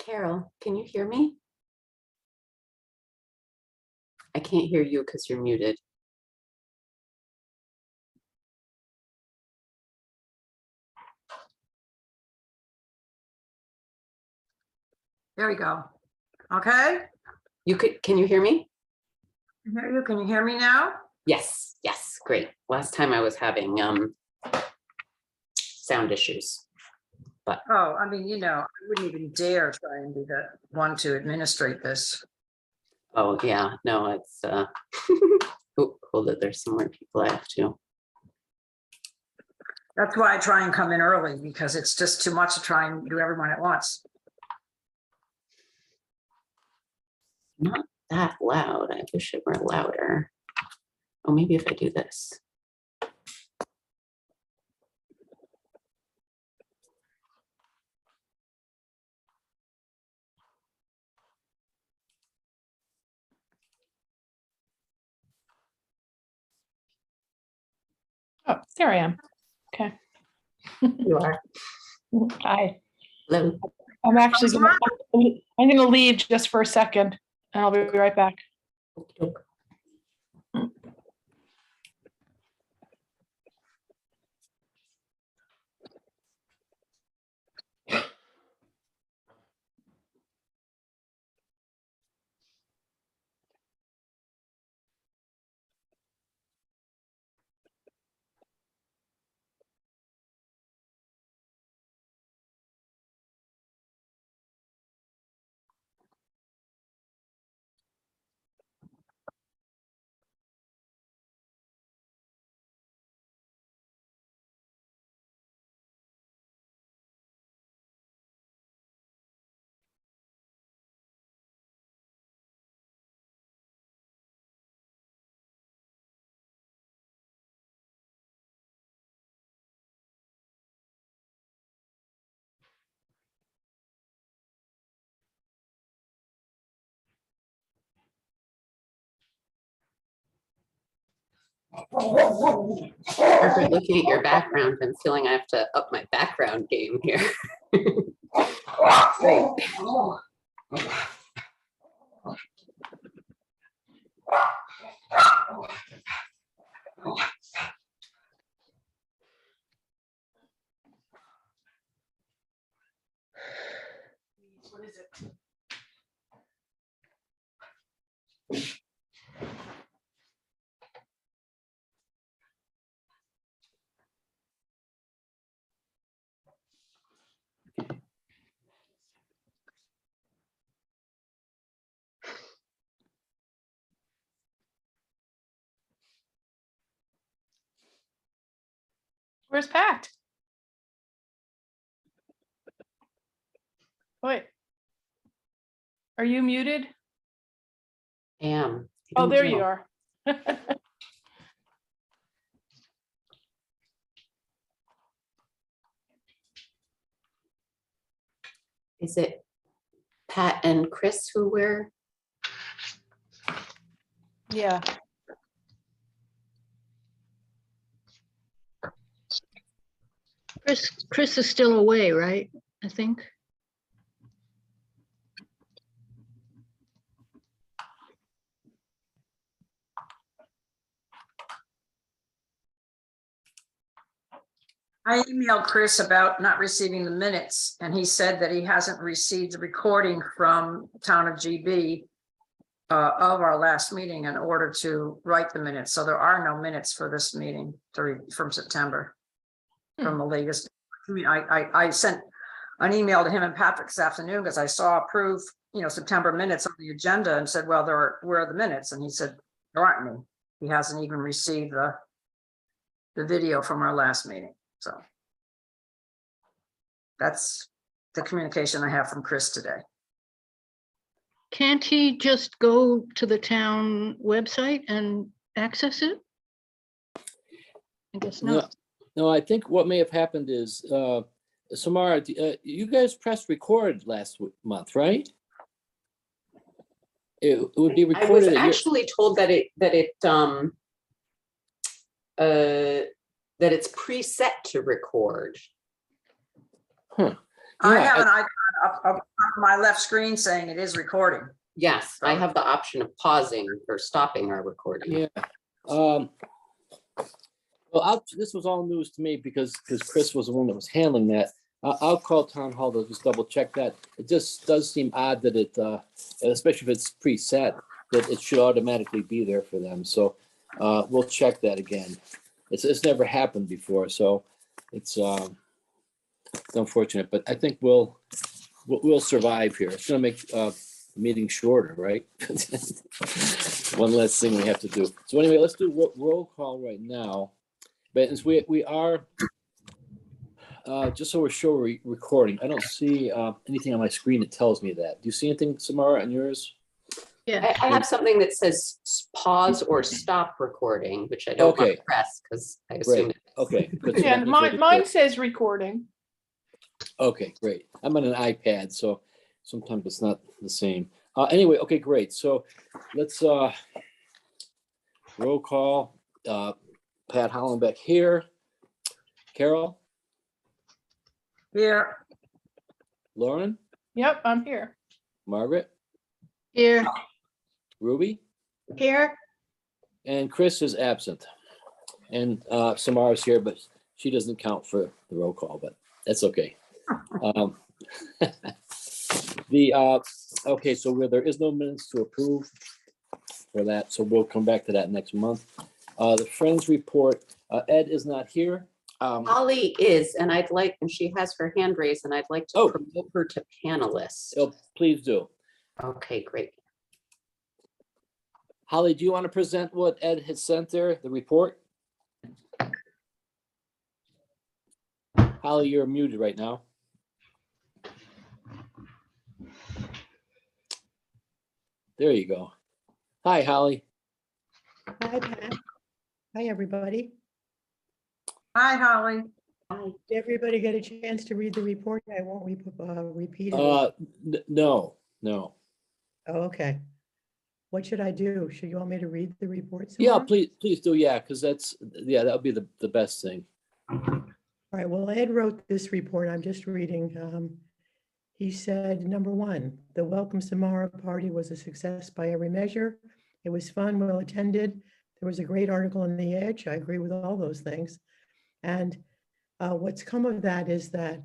Carol, can you hear me? I can't hear you because you're muted. There we go. Okay. Can you hear me? I hear you. Can you hear me now? Yes, yes, great. Last time I was having sound issues. But oh, I mean, I wouldn't even dare try and be the one to administrate this. oh yeah, no, it's oh, hold it, there's some more people I have to. That's why I try and come in early, because it's just too much to try and do everyone at once. Not that loud. I wish it were louder. Oh, maybe if I do this. Oh, there I am. Okay. You are. Hi. Hello. I'm actually I'm gonna leave just for a second and I'll be right back. Okay. After looking at your background, I'm feeling I have to up my background game here. Great. What is it? Where's Pat? Wait. Are you muted? Am. Oh, there you are. Is it Pat and Chris who were? Yeah. Chris is still away, right? I think. I emailed Chris about not receiving the minutes, and he said that he hasn't received the recording from Town of GB of our last meeting in order to write the minutes. So there are no minutes for this meeting from September, from the latest. I mean, I sent an email to him and Patrick this afternoon because I saw approve, September minutes on the agenda and said, well, where are the minutes? And he said, there aren't any. He hasn't even received the video from our last meeting. So that's the communication I have from Chris today. Can't he just go to the town website and access it? I guess No, not. no, I think what may have happened is, Samara, you guys pressed record last month, right? It would be I was recorded at your, actually told that it's preset to record. huh? I Yeah, have an icon up on my left screen saying it is recording. Yes, I have the option of pausing or stopping our recording. Yeah. Well, this was all news to me because Chris was the one that was handling that. I'll call town hall to just double check that. It just does seem odd that it, especially if it's preset, that it should automatically be there for them. So we'll check that again. It's never happened before, so it's unfortunate. But I think we'll survive here. It's gonna make the meeting shorter, right? One less thing we have to do. So anyway, let's do roll call right now. But as we are, just so we're sure we're recording, I don't see anything on my screen that tells me that. Do you see anything, Samara, on yours? Yeah, I have something that says pause or stop recording, which I don't want Okay. to press because I assume Great. it is. Okay. good. So Yeah, that means we're mine good. says recording. Okay, great. I'm on an iPad, so sometimes it's not the same. Anyway, okay, great. So let's roll call. Pat Hollenbeck here. Carol, Here, Lauren, Yep, I'm here. Margaret, here, Ruby, Here. and Chris is absent. And Samara's here, but she doesn't count for the roll call, but that's okay. Okay, so where there is no minutes to approve for that, so we'll come back to that next month. The Friends report, Ed is not here. Holly is, and she has her hand raised, and I'd like to Oh. promote her to panelist. Oh, please do. Okay, great. Holly, do you want to present what Ed has sent there, the report? Holly, you're muted right now. There you go. Hi, Holly. Hi, Pat. Hi, everybody. hi, Holly. Did everybody get a chance to read the report? I won't repeat it. No. Oh, okay. What should I do? Should you want me to read the report some Yeah, more? please do. Yeah, because that would be the best thing. All right, well, Ed wrote this report. I'm just reading. He said, number one, the Welcome Samara party was a success by every measure. It was fun, well attended. There was a great article in The Edge. I agree with all those things. And what's come of that is that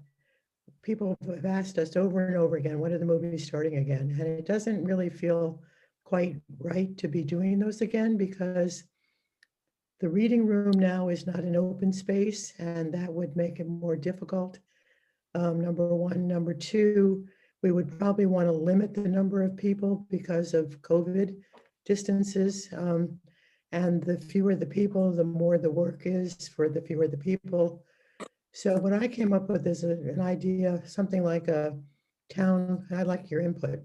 people have asked us over and over again, when are the movies starting again? And it doesn't really feel quite right to be doing those again because the reading room now is not an open space, and that would make it more difficult. Number one. Number two, we would probably want to limit the number of people because of COVID distances. And the fewer the people, the more the work is for the fewer the people. So what I came up with is an idea, something like a town, I'd like your input,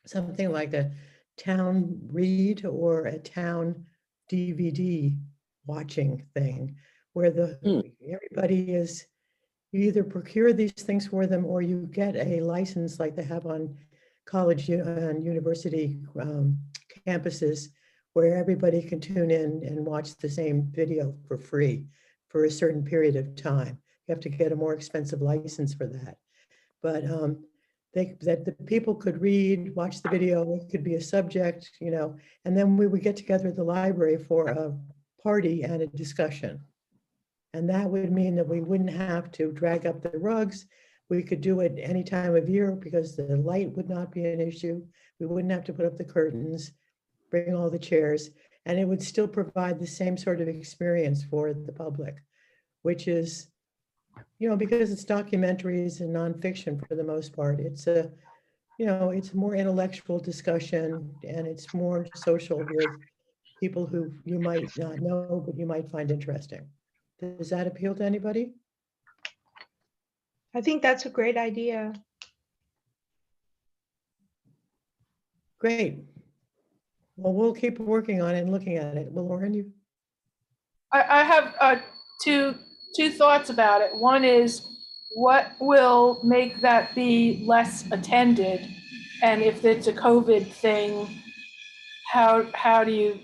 something like a town read or a town DVD watching thing where everybody is, you either procure these things for them or you get a license like they have on college and university campuses where everybody can tune in and watch the same video for free for a certain period of time. You have to get a more expensive license for that. But that the people could read, watch the video, it could be a subject, and then we would get together at the library for a party and a discussion. And that would mean that we wouldn't have to drag up the rugs. We could do it any time of year because the light would not be an issue. We wouldn't have to put up the curtains, bring all the chairs, and it would still provide the same sort of experience for the public, which is, because it's documentaries and nonfiction for the most part, it's it's more intellectual discussion and it's more social with people who you might not know, but you might find interesting. Does that appeal to anybody? I think that's a great idea. Great. Well, we'll keep working on it and looking at it. Well, Lauren, you, I have two thoughts about it. One is, what will make that be less attended? And if it's a COVID thing, how do you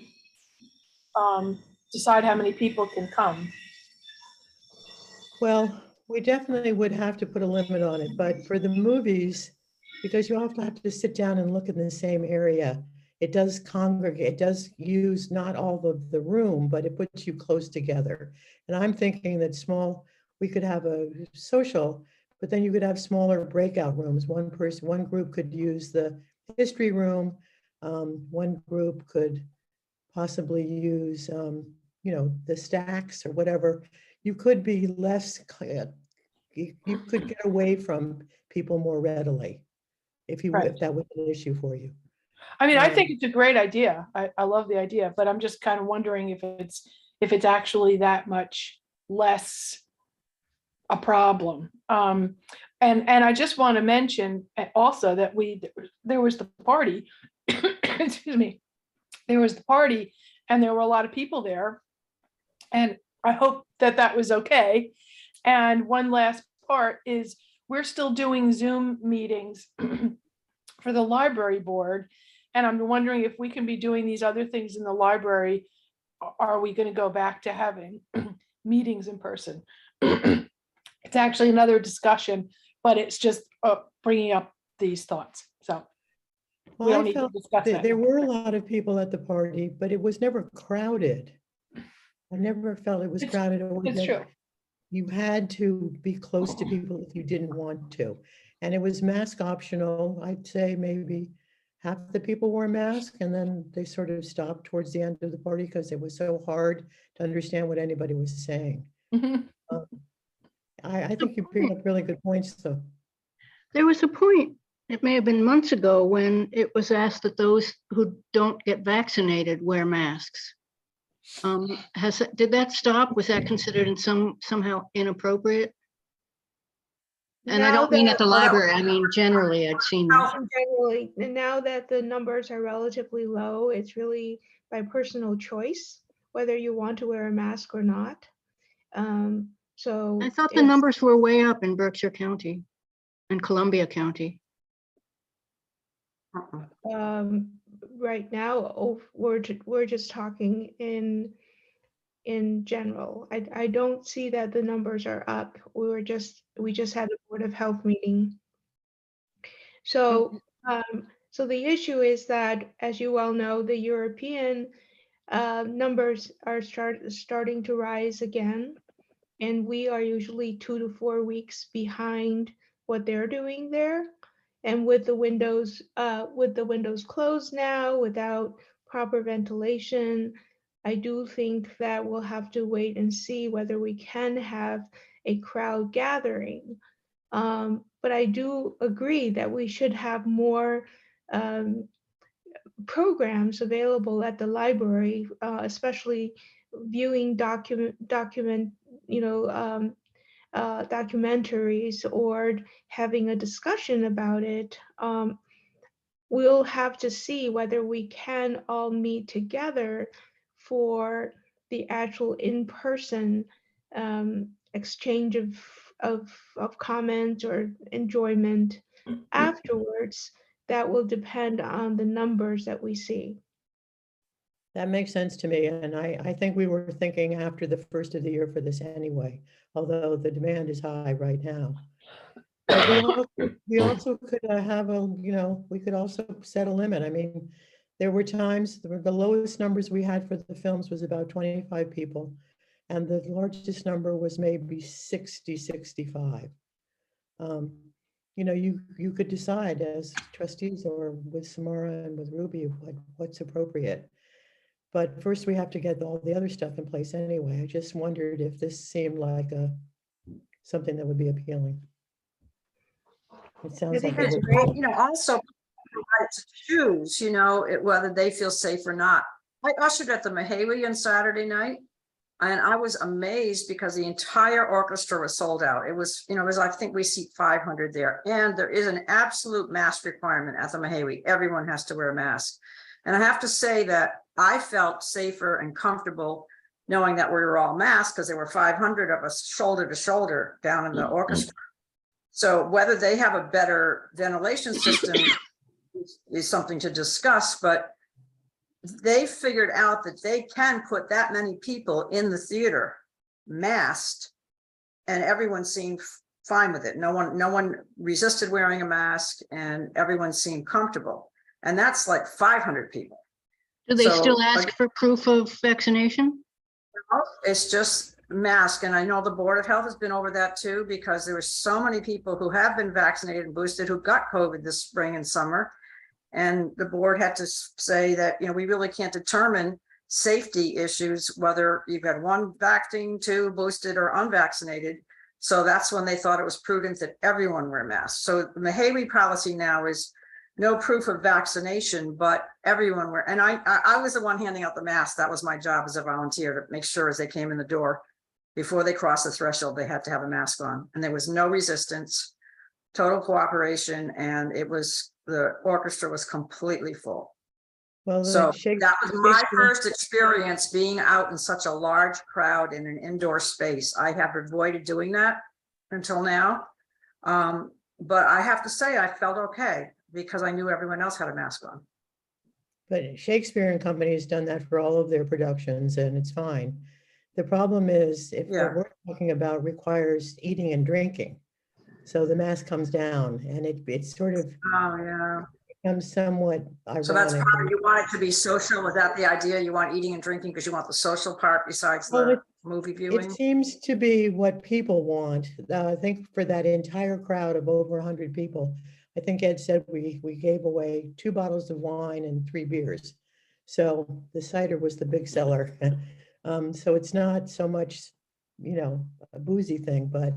decide how many people can come? well, we definitely would have to put a limit on it, but for the movies, because you often have to sit down and look in the same area, it does congregate, it does use not all of the room, but it puts you close together. And I'm thinking that we could have a social, but then you could have smaller breakout rooms. One group could use the history room. One group could possibly use, the stacks or whatever. You could be less, you could get away from people more readily if Right. that was an issue for you. I mean, I think it's a great idea. I love the idea, but I'm just kind of wondering if it's actually that much less a problem. And I just want to mention also that there was the party, excuse me, there was the party and there were a lot of people there. And I hope that was okay. And one last part is, we're still doing Zoom meetings for the library board. And I'm wondering if we can be doing these other things in the library. Are we going to go back to having meetings in person? It's actually another discussion, but it's just bringing up these thoughts. So we Well, don't I need to felt discuss that that. there were a lot of people at the party, but it was never crowded. I never felt it was It's- crowded. Or It's that true. You had to be close to people if you didn't want to. And it was mask optional. I'd say maybe half the people wore masks, and then they sort of stopped towards the end of the party because it was so hard to understand what anybody was saying. Mhm. I think you bring up really good points, though. There was a point, it may have been months ago, when it was asked that those who don't get vaccinated wear masks. Did that stop? Was that considered in somehow inappropriate? And I Now don't mean at that- the library, I mean generally, I'd seen that. Generally, and now that the numbers are relatively low, it's really by personal choice, whether you want to wear a mask or not. So I thought the it's- numbers were way up in Berkshire County and Columbia County. right now, we're just talking in general. I don't see that the numbers are up. We just had a Board of Health meeting. So, so the issue is that, as you well know, the European numbers are starting to rise again, and we are usually 2 to 4 weeks behind what they're doing there. And with the windows closed now, without proper ventilation, I do think that we'll have to wait and see whether we can have a crowd gathering. But I do agree that we should have more programs available at the library, especially viewing documentaries or having a discussion about it. We'll have to see whether we can all meet together for the actual in-person exchange of comments or enjoyment afterwards. That will depend on the numbers that we see. That makes sense to me, and I think we were thinking after the first of the year for this anyway, although the demand is high right now. But we also could have we could also set a limit. I mean, there were times, the lowest numbers we had for the films was about 25 people. and the largest number was maybe 60, 65. You know, you could decide as trustees or with Samara and with Ruby what's appropriate. But first we have to get all the other stuff in place anyway. I just wondered if this seemed like something that would be appealing. It I sounds think like. that's it great. would. You know, also right to choose, you know, whether they feel safe or not. I ushered at the Mahawi on Saturday night. And I was amazed because the entire orchestra was sold out. It was, you know, it was, I think we seat 500 there. And there is an absolute mask requirement at the Mahawi. Everyone has to wear a mask. And I have to say that I felt safer and comfortable knowing that we were all masked because there were 500 of us shoulder to shoulder down in the orchestra. So whether they have a better ventilation system is something to discuss, but they figured out that they can put that many people in the theater masked, and everyone seemed fine with it. No one resisted wearing a mask, and everyone seemed comfortable. And that's like 500 people. Do they So, still ask for proof of vaccination? It's just mask. And I know the Board of Health has been over that too, because there were so many people who have been vaccinated and boosted who got COVID this spring and summer. And the board had to say that, you know, we really can't determine safety issues, whether you've got one vaccine, two boosted or unvaccinated. So that's when they thought it was prudent that everyone wear masks. So the Mahawi policy now is no proof of vaccination, but everyone wear. And I was the one handing out the mask. That was my job as a volunteer, to make sure as they came in the door, before they crossed the threshold, they had to have a mask on. And there was no resistance, total cooperation, and it was, the orchestra was completely full. Well, So the that was my Shakespeare- first experience being out in such a large crowd in an indoor space. I have avoided doing that until now. But I have to say, I felt okay because I knew everyone else had a mask on. But Shakespeare and Company has done that for all of their productions, and it's fine. The problem is if Yeah. what we're talking about requires eating and drinking. So the mask comes down and it sort of Oh, yeah. becomes somewhat So that's ironic. part of, you want it to be social. Is that the idea? You want eating and drinking because you want the social part besides Well, the movie It viewing? seems to be what people want. I think for that entire crowd of over 100 people, I think Ed said we gave away 2 bottles of wine and 3 beers. So the cider was the big seller. So it's not so much, you know, a boozy thing, but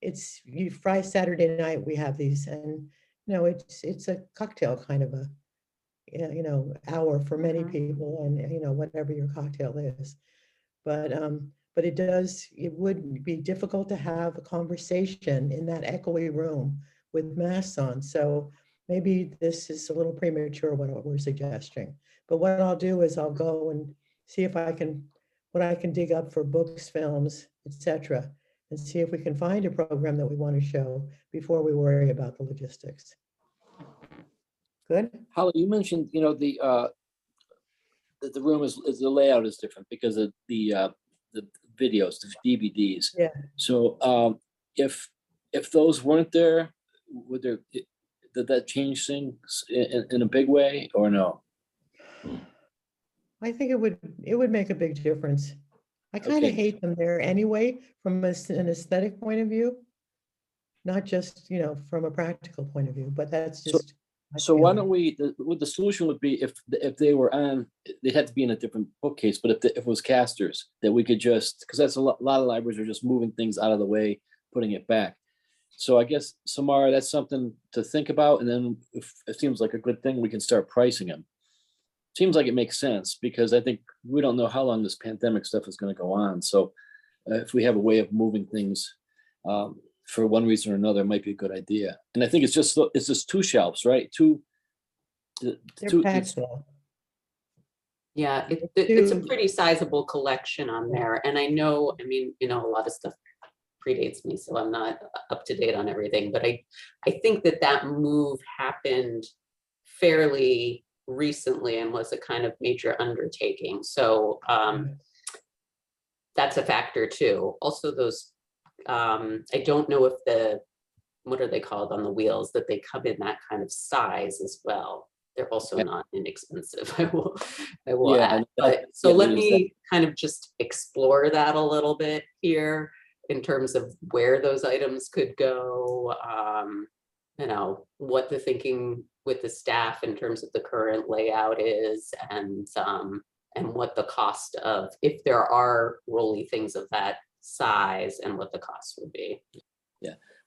it's Friday, Saturday night, we have these, and, you know, it's a cocktail kind of a, you know, hour for many Mhm. people, and, you know, whatever your cocktail is. But it would be difficult to have a conversation in that echoey room with masks on. So maybe this is a little premature, what we're suggesting. But what I'll do is I'll go and see if what I can dig up for books, films, etc., and see if we can find a program that we want to show before we worry about the logistics. Good? Holly, you mentioned, you know, the room is the layout is different because of the videos, the DVDs. Yeah. So if those weren't there, did that change things in a big way or no? I think it would make a big difference. I kind of Okay. hate them there anyway, from an aesthetic point of view. Not just, you know, from a practical point of view, but that's So- just. my So why feeling. don't we, what the solution would be if they were on, they had to be in a different bookcase, but if it was casters, that we could just, because that's a lot of libraries are just moving things out of the way, putting it back. So I guess, Samara, that's something to think about. And then if it seems like a good thing, we can start pricing them. Seems like it makes sense because I think we don't know how long this pandemic stuff is going to go on. So if we have a way of moving things for one reason or another, it might be a good idea. And I think it's just 2 shelves, right? They're packed though. Yeah, It's it's a too- pretty sizable collection on there. And I know, I mean, you know, a lot of stuff predates me, so I'm not up to date on everything, but I think that move happened fairly recently and was a kind of major undertaking. So that's a factor too. Also those, I don't know if what are they called on the wheels, that they come in that kind of size as well. they're also Yeah. not inexpensive. I will Yeah, add. and But so yeah, let there's me kind of just explore that a little bit here in terms of where those items could go. You know, what the thinking with the staff in terms of the current layout is, and what the cost of, if there are rolly things of that size, and what the cost would be.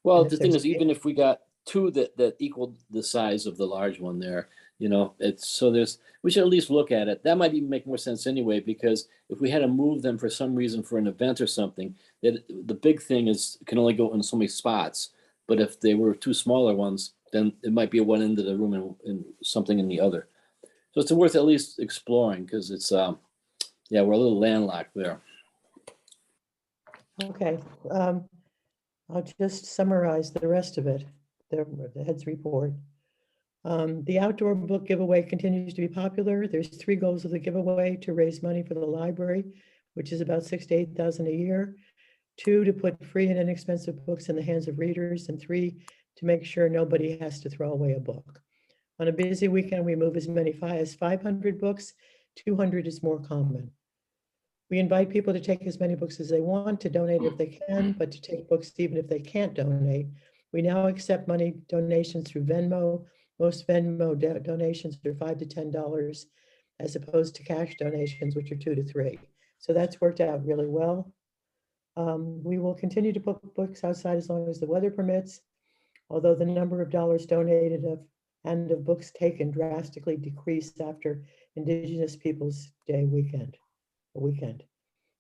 Well, And if the thing there's is, even if we got two that equal the size of the large one there, you know, it's, so there's, we should at least look at it. That might even make more sense anyway, because if we had to move them for some reason for an event or something, that the big thing is can only go in so many spots. But if they were two smaller ones, then it might be at one end of the room and something in the other. So it's worth at least exploring, because it's yeah, we're a little landlocked there. Okay, I'll just summarize the rest of it, the head's report. The outdoor book giveaway continues to be popular. There's 3 goals of the giveaway: to raise money for the library, which is about 6,000 to 8,000 a year; 2, to put free and inexpensive books in the hands of readers; and 3, to make sure nobody has to throw away a book. On a busy weekend, we move as many as 500 books. 200 is more common. We invite people to take as many books as they want, to donate if they can, but to take books even if they can't donate. We now accept money donations through Venmo. Most Venmo donations are $5 to $10, as opposed to cash donations, which are 2 to 3. So that's worked out really well. We will continue to put books outside as long as the weather permits, although the number of dollars donated and of books taken drastically decreased after Indigenous Peoples' Day weekend.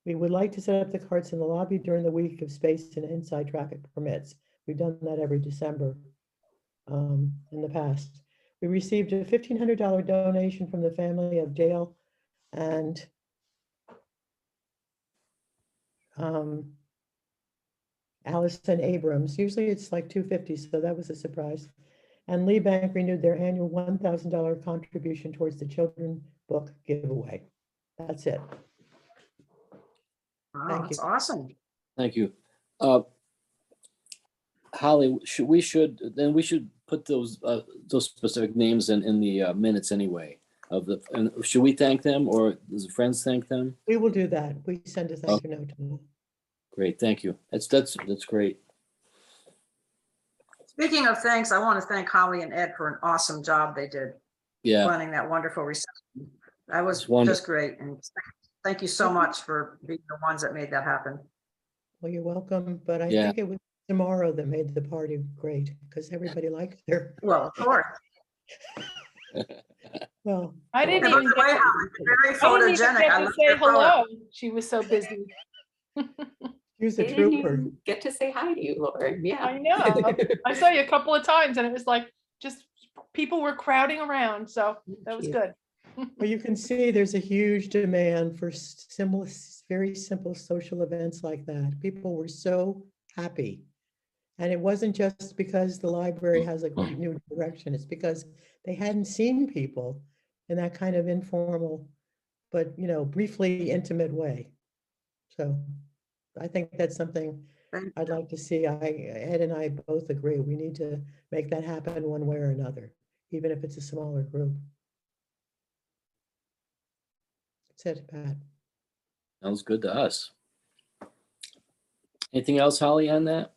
We would like to set up the carts in the lobby during the week if space and inside traffic permits. We've done that every December in the past. We received a $1,500 donation from the family of Dale and Allison Abrams. Usually it's like $250, so that was a surprise. And Lee Bank renewed their annual $1,000 contribution towards the children book giveaway. That's it. Wow, Thank that's you. awesome. Thank you. Holly, we should put those specific names in the minutes anyway of the, and should we thank them, or does the friends thank them? We will do that. We send a thank you note to them. Great, thank you. That's great. Speaking of thanks, I want to thank Holly and Ed for an awesome job they did Yeah, planning that wonderful reception. That was It's wonderful. just great. And thank you so much for being the ones that made that happen. Well, you're welcome, but I Yeah. think it was tomorrow that made the party great, because everybody liked her. Well, of course. Well, I didn't And by even the way, get Holly, very I didn't even photogenic. get I to love say your photo. hello. She was so busy. she was a I didn't trooper. even get to say hi to you, Lauren. Yeah. I know. I saw you a couple of times and it was like, just people were crowding around. So that was Cute. good. Well, you can see there's a huge demand for similar, very simple social events like that. People were so happy. And it wasn't just because the library has a great new direction. It's because they hadn't seen people in that kind of informal, but, you know, briefly intimate way. So I think that's something Thank I'd like to see. Ed and I both agree. We need to make that happen one way or another, even if it's a smaller group. That's it, Pat. Sounds good to us. Anything else, Holly, on that?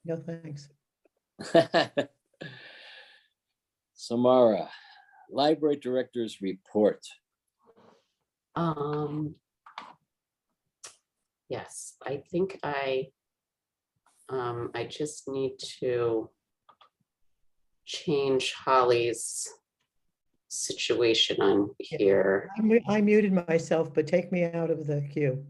No, thanks. Samara, Library Director's Report. Yes, I think I just need to change Holly's situation on here. I muted myself, but take me out of the queue.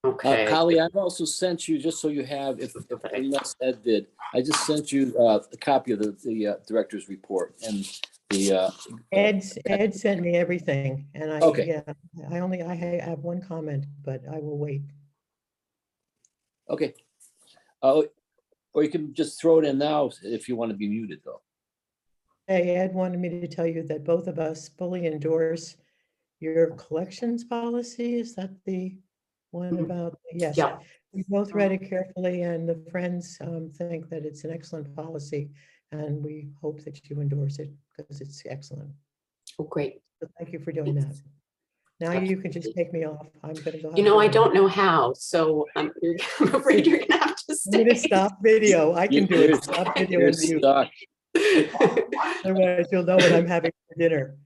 Okay, Holly, I've also sent you, just so you have, if unless Ed did, I just sent you a copy of the Director's Report and the. Ed sent me everything, and Okay. yeah, I have one comment, but I will wait. Okay. Oh, or you can just throw it in now if you want to be muted, though. Hey, Ed wanted me to tell you that both of us fully endorse your collections policy. Is that the one about, yes. yeah, We both read it carefully, and the friends think that it's an excellent policy, and we hope that you endorse it because it's excellent. Oh, great. So thank you for doing that. Now you can just take me off. I'm gonna go. You know, I don't know how, so I'm afraid you're gonna have to I'm gonna stay. stop video. I can do You're- it. Stop video You're and mute. stuck. Otherwise, you'll know what I'm having for dinner.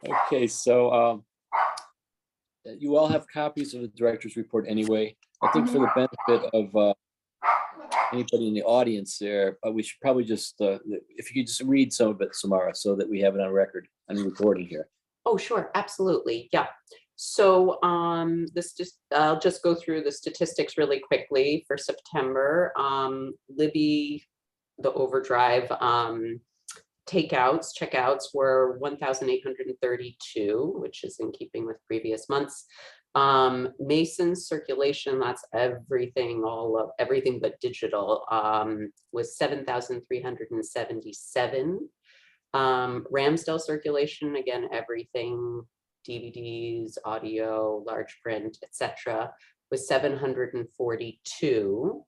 Okay, so you all have copies of the director's report anyway. I think for the benefit of anybody in the audience there, we should probably just, if you could just read some of it, Samara, so that we have it on record and recording here. Oh, sure, absolutely, yeah. So I'll just go through the statistics really quickly for September. Libby, the overdrive checkouts were 1,832, which is in keeping with previous months. Mason's circulation, that's everything, everything but digital, was 7,377. Ramsdale circulation, again, everything, DVDs, audio, large print, etc., was 742.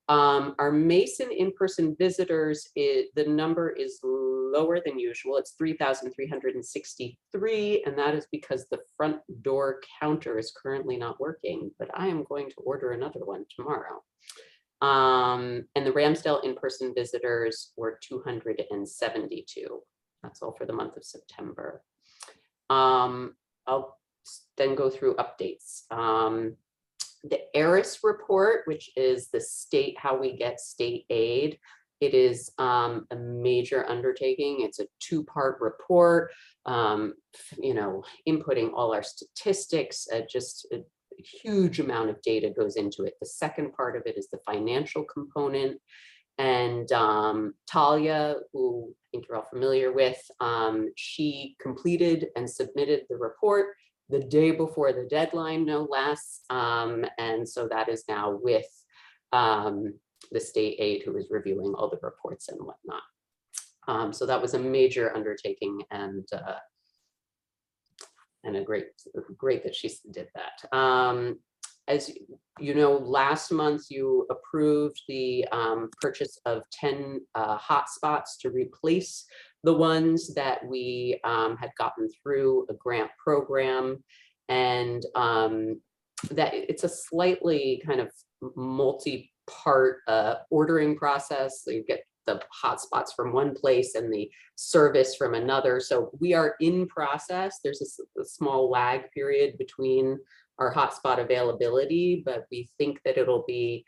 Our Mason in-person visitors, the number is lower than usual. It's 3,363, and that is because the front door counter is currently not working, but I am going to order another one tomorrow. And the Ramsdale in-person visitors were 272. That's all for the month of September. I'll then go through updates. The ERIS report, which is the state, how we get state aid. It is a major undertaking. It's a two-part report, you know, inputting all our statistics, just a huge amount of data goes into it. The second part of it is the financial component. And Talia, who I think you're all familiar with, she completed and submitted the report the day before the deadline, no less. And so that is now with the state aid, who is reviewing all the reports and whatnot. So that was a major undertaking, and great that she did that. As you know, last month you approved the purchase of 10 hotspots to replace the ones that we had gotten through a grant program, and that it's a slightly kind of multi-part ordering process. So you get the hotspots from one place and the service from another. So we are in process. There's a small lag period between our hotspot availability, but we think that it'll be,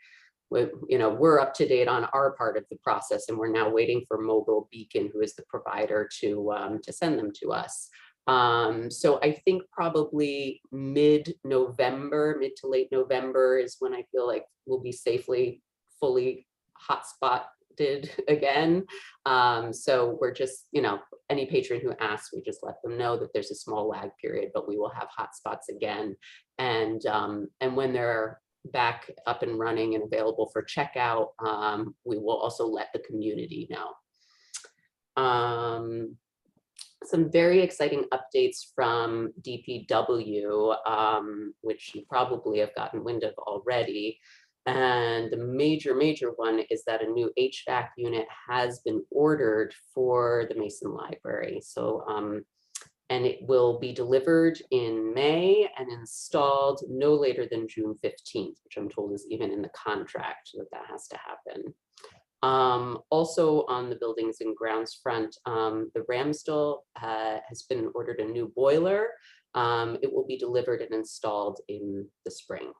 you know, we're up to date on our part of the process, and we're now waiting for Mobile Beacon, who is the provider, to send them to us. So I think probably mid-November, mid to late November is when I feel like we'll be safely, fully hotspotted again. So we're just, you know, any patron who asks, we just let them know that there's a small lag period, but we will have hotspots again. And when they're back up and running and available for checkout, we will also let the community know. Some very exciting updates from DPW, which you probably have gotten wind of already. And the major one is that a new HVAC unit has been ordered for the Mason Library. So, and it will be delivered in May and installed no later than June 15th, which I'm told is even in the contract that has to happen. Also on the buildings and grounds front, the Ramsdale has been ordered a new boiler. It will be delivered and installed in the spring.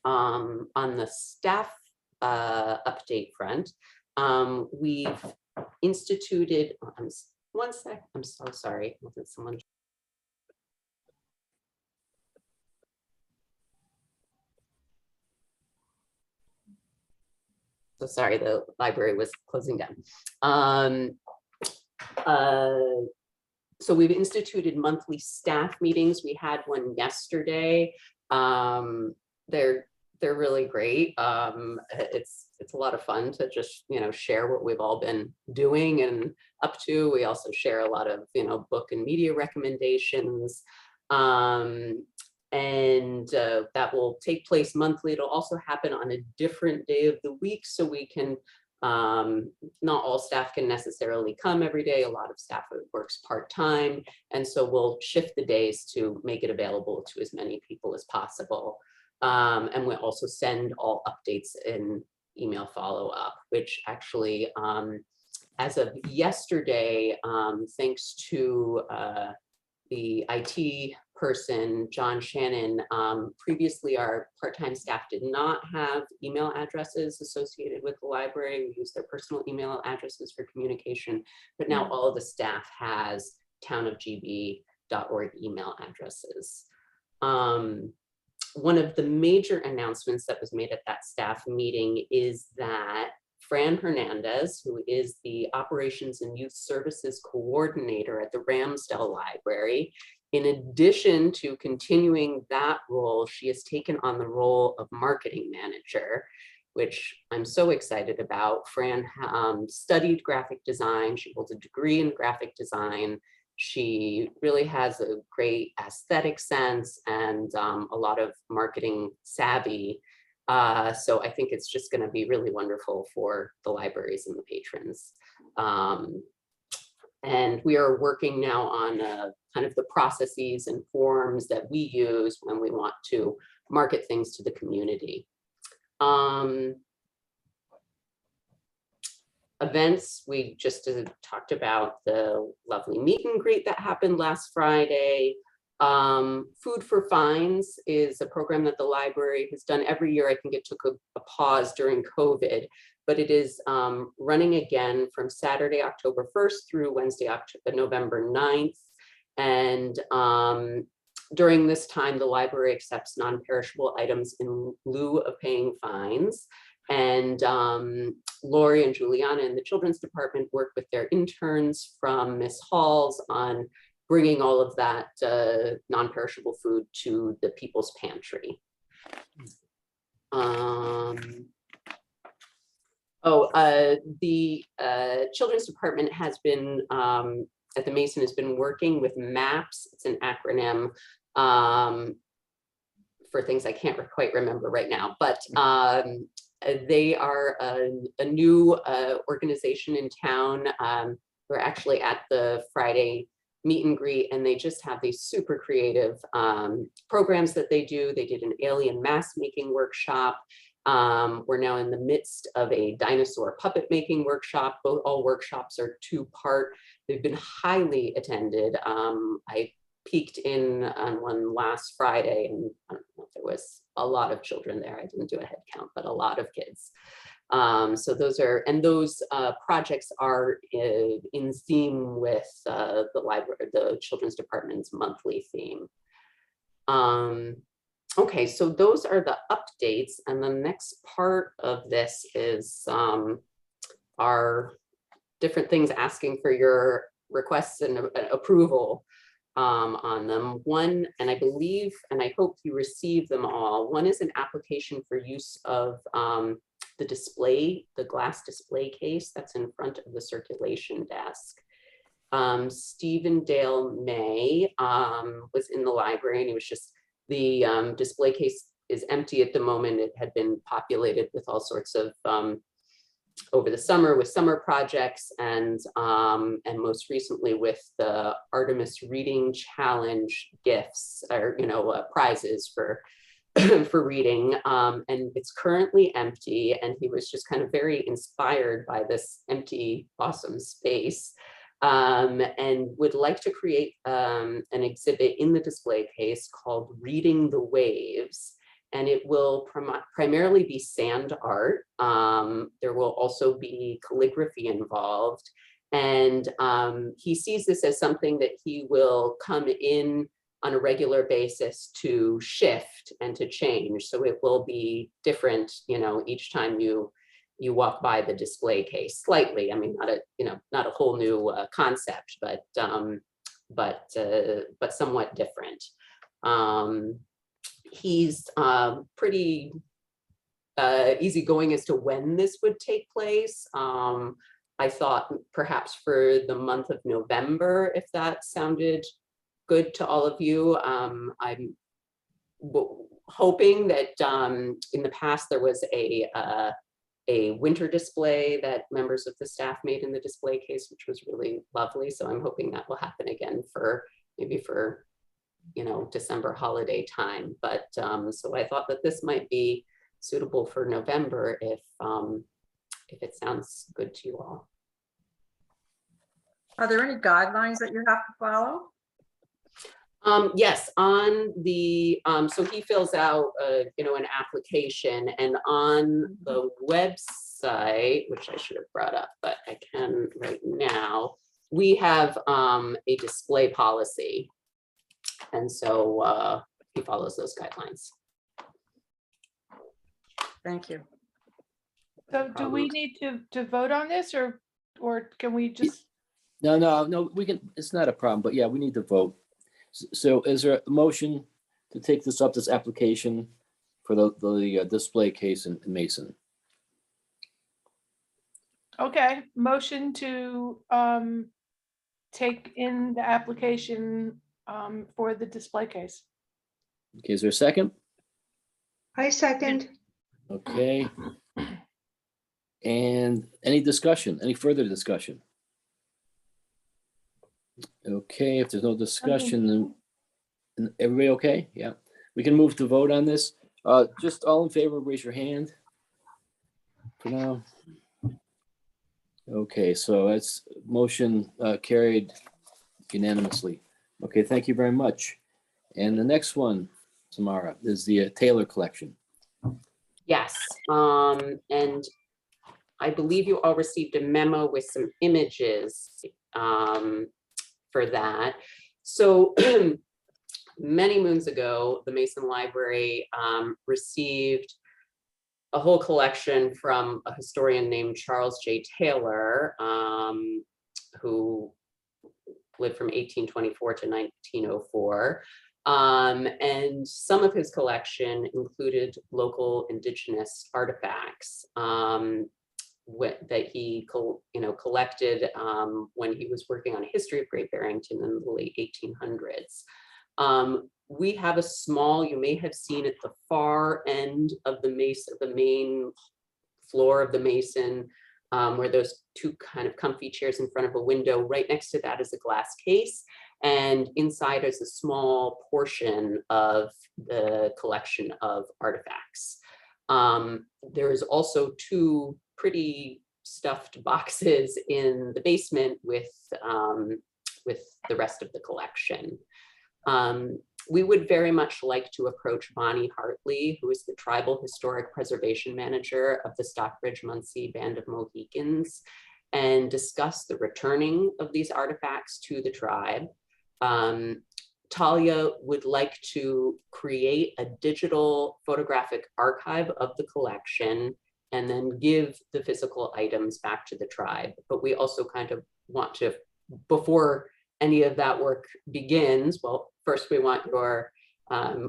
On the staff update front, we've instituted, one sec, I'm so sorry, wasn't someone? So sorry, the library was closing down. So we've instituted monthly staff meetings. We had one yesterday. They're really great. It's a lot of fun to just, you know, share what we've all been doing and up to. We also share a lot of, you know, book and media recommendations. And that will take place monthly. It'll also happen on a different day of the week, so we can Not all staff can necessarily come every day. A lot of staff works part-time. And so we'll shift the days to make it available to as many people as possible. And we'll also send all updates in email follow-up, which actually, as of yesterday, thanks to the IT person, John Shannon, previously our part-time staff did not have email addresses associated with the library. We use their personal email addresses for communication, but now all of the staff has townofgb.org email addresses. One of the major announcements that was made at that staff meeting is that Fran Hernandez, who is the Operations and Youth Services Coordinator at the Ramsdell Library, in addition to continuing that role, she has taken on the role of Marketing Manager, which I'm so excited about. Fran studied graphic design. She holds a degree in graphic design. She really has a great aesthetic sense and a lot of marketing savvy. So I think it's just going to be really wonderful for the libraries and the patrons. And we are working now on kind of the processes and forms that we use when we want to market things to the community. Events, we just talked about the lovely meet and greet that happened last Friday. Food for Fines is a program that the library has done every year. I think it took a pause during COVID, but it is running again from Saturday, October 1st through Wednesday, November 9th. And during this time, the library accepts non-perishable items in lieu of paying fines. And Lori and Juliana in the children's department work with their interns from Miss Halls on bringing all of that non-perishable food to the People's Pantry. The children's department has been, at the Mason, has been working with MAPS. It's an acronym for things I can't quite remember right now, but they are a new organization in town. We're actually at the Friday meet and greet, and they just have these super creative programs that they do. They did an alien mask making workshop. We're now in the midst of a dinosaur puppet making workshop. All workshops are 2-part. They've been highly attended. I peeked in on one last Friday, and I don't know if there was a lot of children there. I didn't do a head count, but a lot of kids. So those are, and those projects are in theme with the library, the children's department's monthly theme. Okay, so those are the updates, and the next part of this is our different things asking for your requests and approval on them. One, and I believe, and I hope you receive them all. One is an application for use of the display, the glass display case that's in front of the circulation desk. Stephen Dale May was in the library, and he was just, the display case is empty at the moment. It had been populated with all sorts of over the summer with summer projects, and most recently with the Artemis Reading Challenge gifts, or prizes for for reading, and it's currently empty. And he was just kind of very inspired by this empty, awesome space, and would like to create an exhibit in the display case called Reading the Waves. And it will primarily be sand art. There will also be calligraphy involved. And he sees this as something that he will come in on a regular basis to shift and to change. So it will be different, each time you walk by the display case slightly. I mean, not a whole new concept, but somewhat different. He's pretty easygoing as to when this would take place. I thought perhaps for the month of November, if that sounded good to all of you. I'm hoping that in the past there was a a winter display that members of the staff made in the display case, which was really lovely. So I'm hoping that will happen again for maybe for, you know, December holiday time. But so I thought that this might be suitable for November if it sounds good to you all. Are there any guidelines that you have to follow? Yes, on the, so he fills out, you know, an application, and on the website, which I should have brought up, but I can right now, we have a display policy. And so he follows those guidelines. Thank you. So do we need to vote on this, or can we just? No, we can, it's not a problem, but yeah, we need to vote. So is there a motion to take this up, this application for the display case in Mason? Okay, motion to take in the application for the display case. Okay, is there a second? I second. Okay. And any discussion, any further discussion? Okay, if there's no discussion, then everybody okay? Yeah, we can move to vote on this. Just all in favor, raise your hand. For now. Okay, so that's motion carried unanimously. Okay, thank you very much. And the next one, Samara, is the Taylor collection. Yes, and I believe you all received a memo with some images for that. So many moons ago, the Mason Library received a whole collection from a historian named Charles J. Taylor, who lived from 1824 to 1904. And some of his collection included local indigenous artifacts that he collected when he was working on a history of Great Barrington in the late 1800s. We have a small, you may have seen at the far end of the Mason, the main floor of the Mason, where those two kind of comfy chairs in front of a window. Right next to that is a glass case, and inside is a small portion of the collection of artifacts. There is also two pretty stuffed boxes in the basement with the rest of the collection. We would very much like to approach Bonnie Hartley, who is the Tribal Historic Preservation Manager of the Stockbridge-Munsee Band of Mohicans, and discuss the returning of these artifacts to the tribe. Talia would like to create a digital photographic archive of the collection and then give the physical items back to the tribe. But we also kind of want to, before any of that work begins, well, first we want your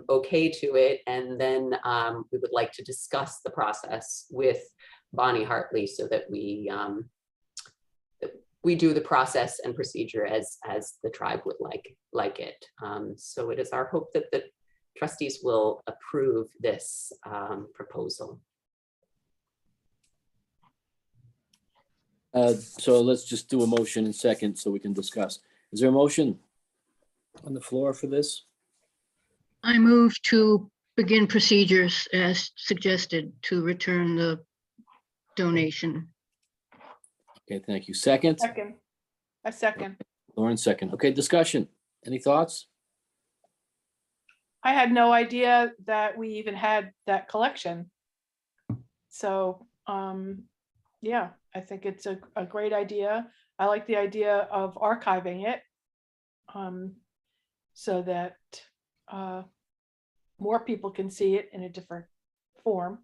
okay to it, and then we would like to discuss the process with Bonnie Hartley so that we do the process and procedure as the tribe would like it. So it is our hope that the trustees will approve this proposal. So let's just do a motion in second so we can discuss. Is there a motion on the floor for this? I move to begin procedures as suggested to return the donation. Okay, thank you. Second? Second. A second. Lauren, second. Okay, discussion. Any thoughts? I had no idea that we even had that collection. So, yeah, I think it's a great idea. I like the idea of archiving it so that more people can see it in a different form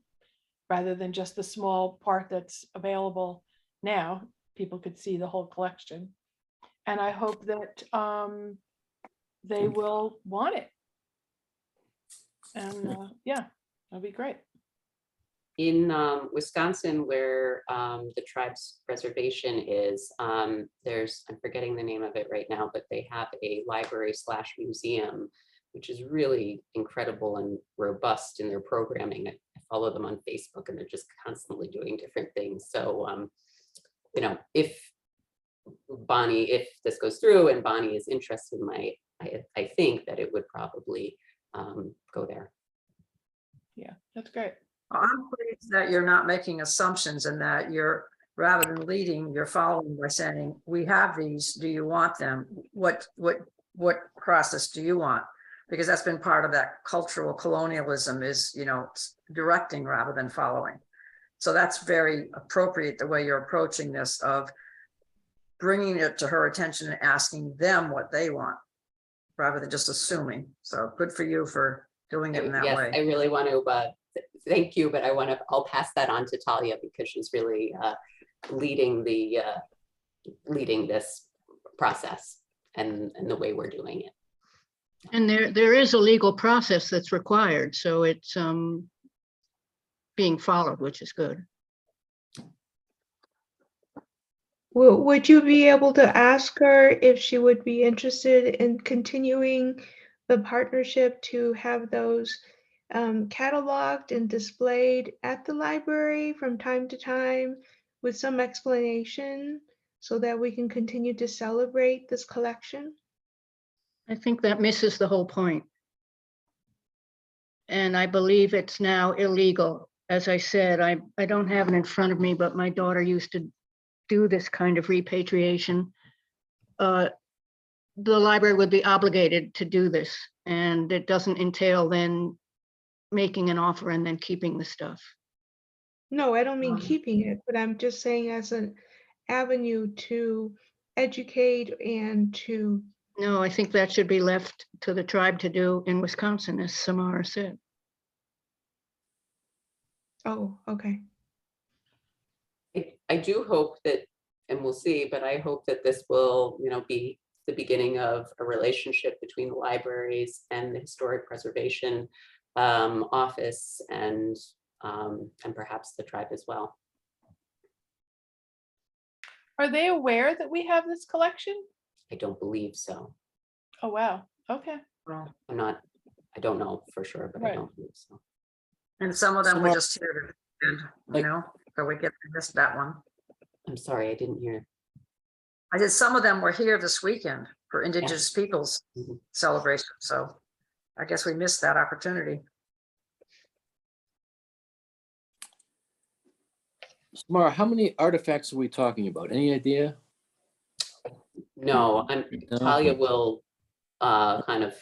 rather than just the small part that's available now. People could see the whole collection. And I hope that they will want it. And yeah, that'd be great. In Wisconsin, where the tribe's reservation is, there's, I'm forgetting the name of it right now, but they have a library/museum, which is really incredible and robust in their programming. I follow them on Facebook, and they're just constantly doing different things. So, you know, if this goes through and Bonnie is interested in I think that it would probably go there. Yeah, that's great. I'm pleased that you're not making assumptions and that you're, rather than leading, you're following by saying, we have these, do you want them? What process do you want? Because that's been part of that cultural colonialism is, you know, directing rather than following. So that's very appropriate, the way you're approaching this, of bringing it to her attention and asking them what they want, rather than just assuming. So good for you for doing it in that Yes, way. I really want to thank you, but I'll pass that on to Talia because she's really leading this process and the way we're doing it. And there is a legal process that's required, so it's being followed, which is good. Would you be able to ask her if she would be interested in continuing the partnership to have those cataloged and displayed at the library from time to time with some explanation so that we can continue to celebrate this collection? I think that misses the whole point. And I believe it's now illegal. As I said, I don't have it in front of me, but my daughter used to do this kind of repatriation. The library would be obligated to do this, and it doesn't entail then making an offer and then keeping the stuff. No, I don't mean keeping it, but I'm just saying as an avenue to educate and to, No, I think that should be left to the tribe to do in Wisconsin, as Samara said. oh, okay. I do hope that, and we'll see, but I hope that this will, you know, be the beginning of a relationship between the libraries and the Historic Preservation Office and perhaps the tribe as well. Are they aware that we have this collection? I don't believe so. Oh, wow. Okay. Well, I don't know for sure, but I Right. don't believe so. and some of them were Samara- just here to, you Like- know, so we get to miss that one. I'm sorry, I didn't hear. I did, some of them were here this weekend for Indigenous Peoples Mhm. celebration, so I guess we missed that opportunity. Samara, how many artifacts are we talking about? Any idea? No, Talia will kind of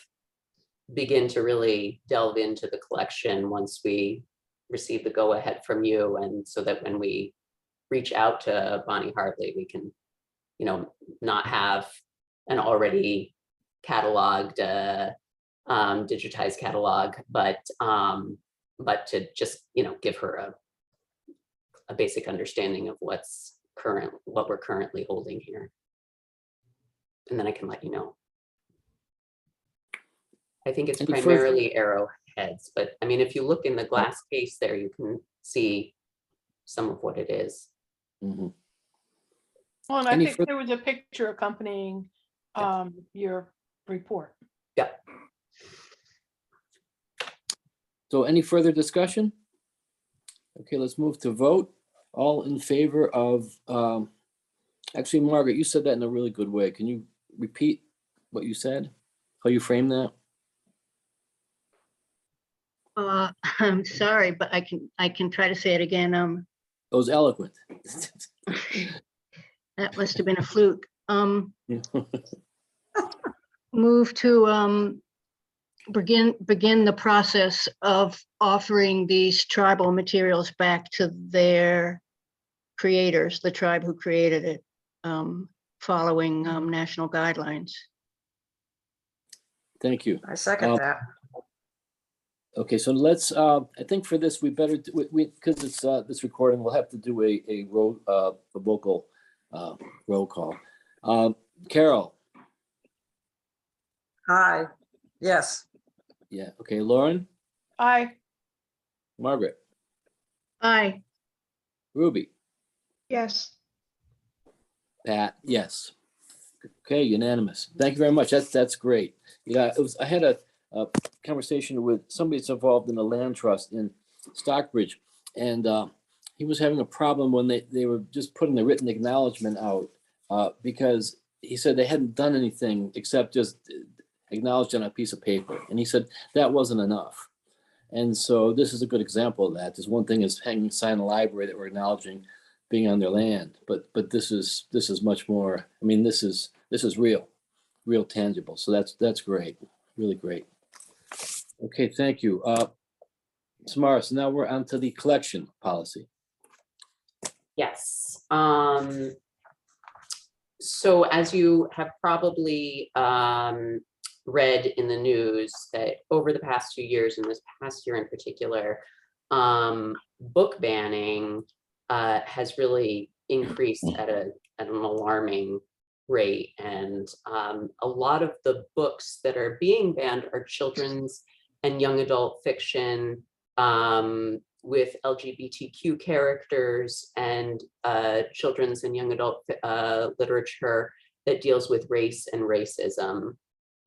begin to really delve into the collection once we receive the go-ahead from you, and so that when we reach out to Bonnie Hartley, we can, you know, not have an already cataloged, digitized catalog, but to just, you know, give her a basic understanding of what we're currently holding here. And then I can let you know. I think it's Any further- primarily arrowheads, but I mean, if you look in the glass case there, you can see some of what it is. Mhm. Well, and I Any think fur- there was a picture accompanying your report. Yeah. So any further discussion? Okay, let's move to vote. All in favor of, actually, Margaret, you said that in a really good way. Can you repeat what you said? How you framed that? I'm sorry, but I can try to say it again. It was eloquent. That must have been a fluke. Move to begin the process of offering these tribal materials back to their creators, the tribe who created it, following national guidelines. Thank you. I second that. Okay, so let's, I think for this, we better, because it's this recording, we'll have to do a vocal roll call. Carol, Aye, yes. yeah, okay, Lauren, Aye. Margaret, Aye. Ruby, Yes. Pat, yes. Okay, unanimous. Thank you very much. That's great. Yeah, I had a conversation with somebody that's involved in the land trust, and Stockbridge, and he was having a problem when they were just putting the written acknowledgement out because he said they hadn't done anything except just acknowledged on a piece of paper, and he said that wasn't enough. And so this is a good example of that. There's one thing is hanging a sign in the library that we're acknowledging being on their land, but this is much more. I mean, this is real tangible. So that's great, really great. Okay, thank you. Samara, so now we're on to the collection policy. Yes. So as you have probably read in the news, that over the past 2 years, and this past year in particular, book banning has really increased at an alarming rate. And a lot of the books that are being banned are children's and young adult fiction with LGBTQ characters, and children's and young adult literature that deals with race and racism.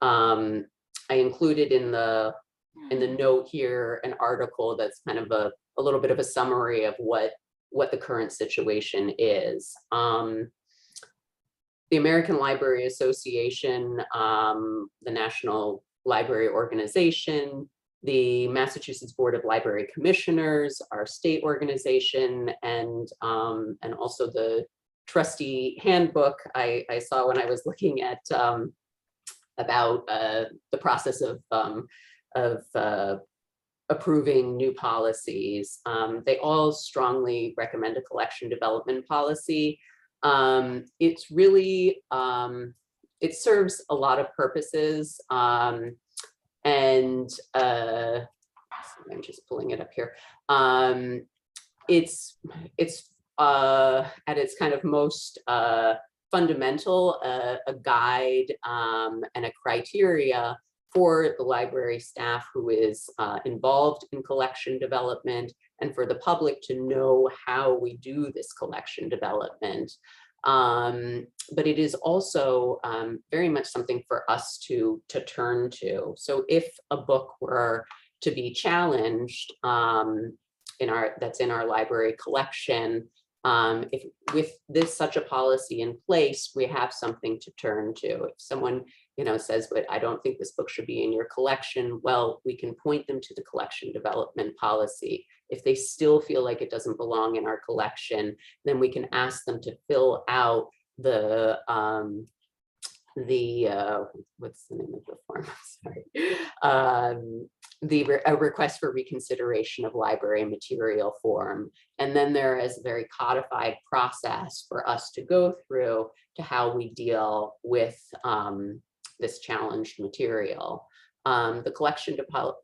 I included in the note here an article that's kind of a little bit of a summary of what the current situation is. The American Library Association, the National Library Organization, the Massachusetts Board of Library Commissioners, our state organization, and also the trustee handbook I saw when I was looking at about the process of approving new policies. They all strongly recommend a collection development policy. It's really, it serves a lot of purposes. And I'm just pulling it up here. It's at its kind of most fundamental, a guide and a criteria for the library staff who is involved in collection development, and for the public to know how we do this collection development. But it is also very much something for us to turn to. So if a book were to be challenged that's in our library collection, if with such a policy in place, we have something to turn to. If someone says, but I don't think this book should be in your collection, well, we can point them to the collection development policy. If they still feel like it doesn't belong in our collection, then we can ask them to fill out the what's the name of the form? Sorry. A request for reconsideration of library material form. And then there is a very codified process for us to go through to how we deal with this challenged material. The collection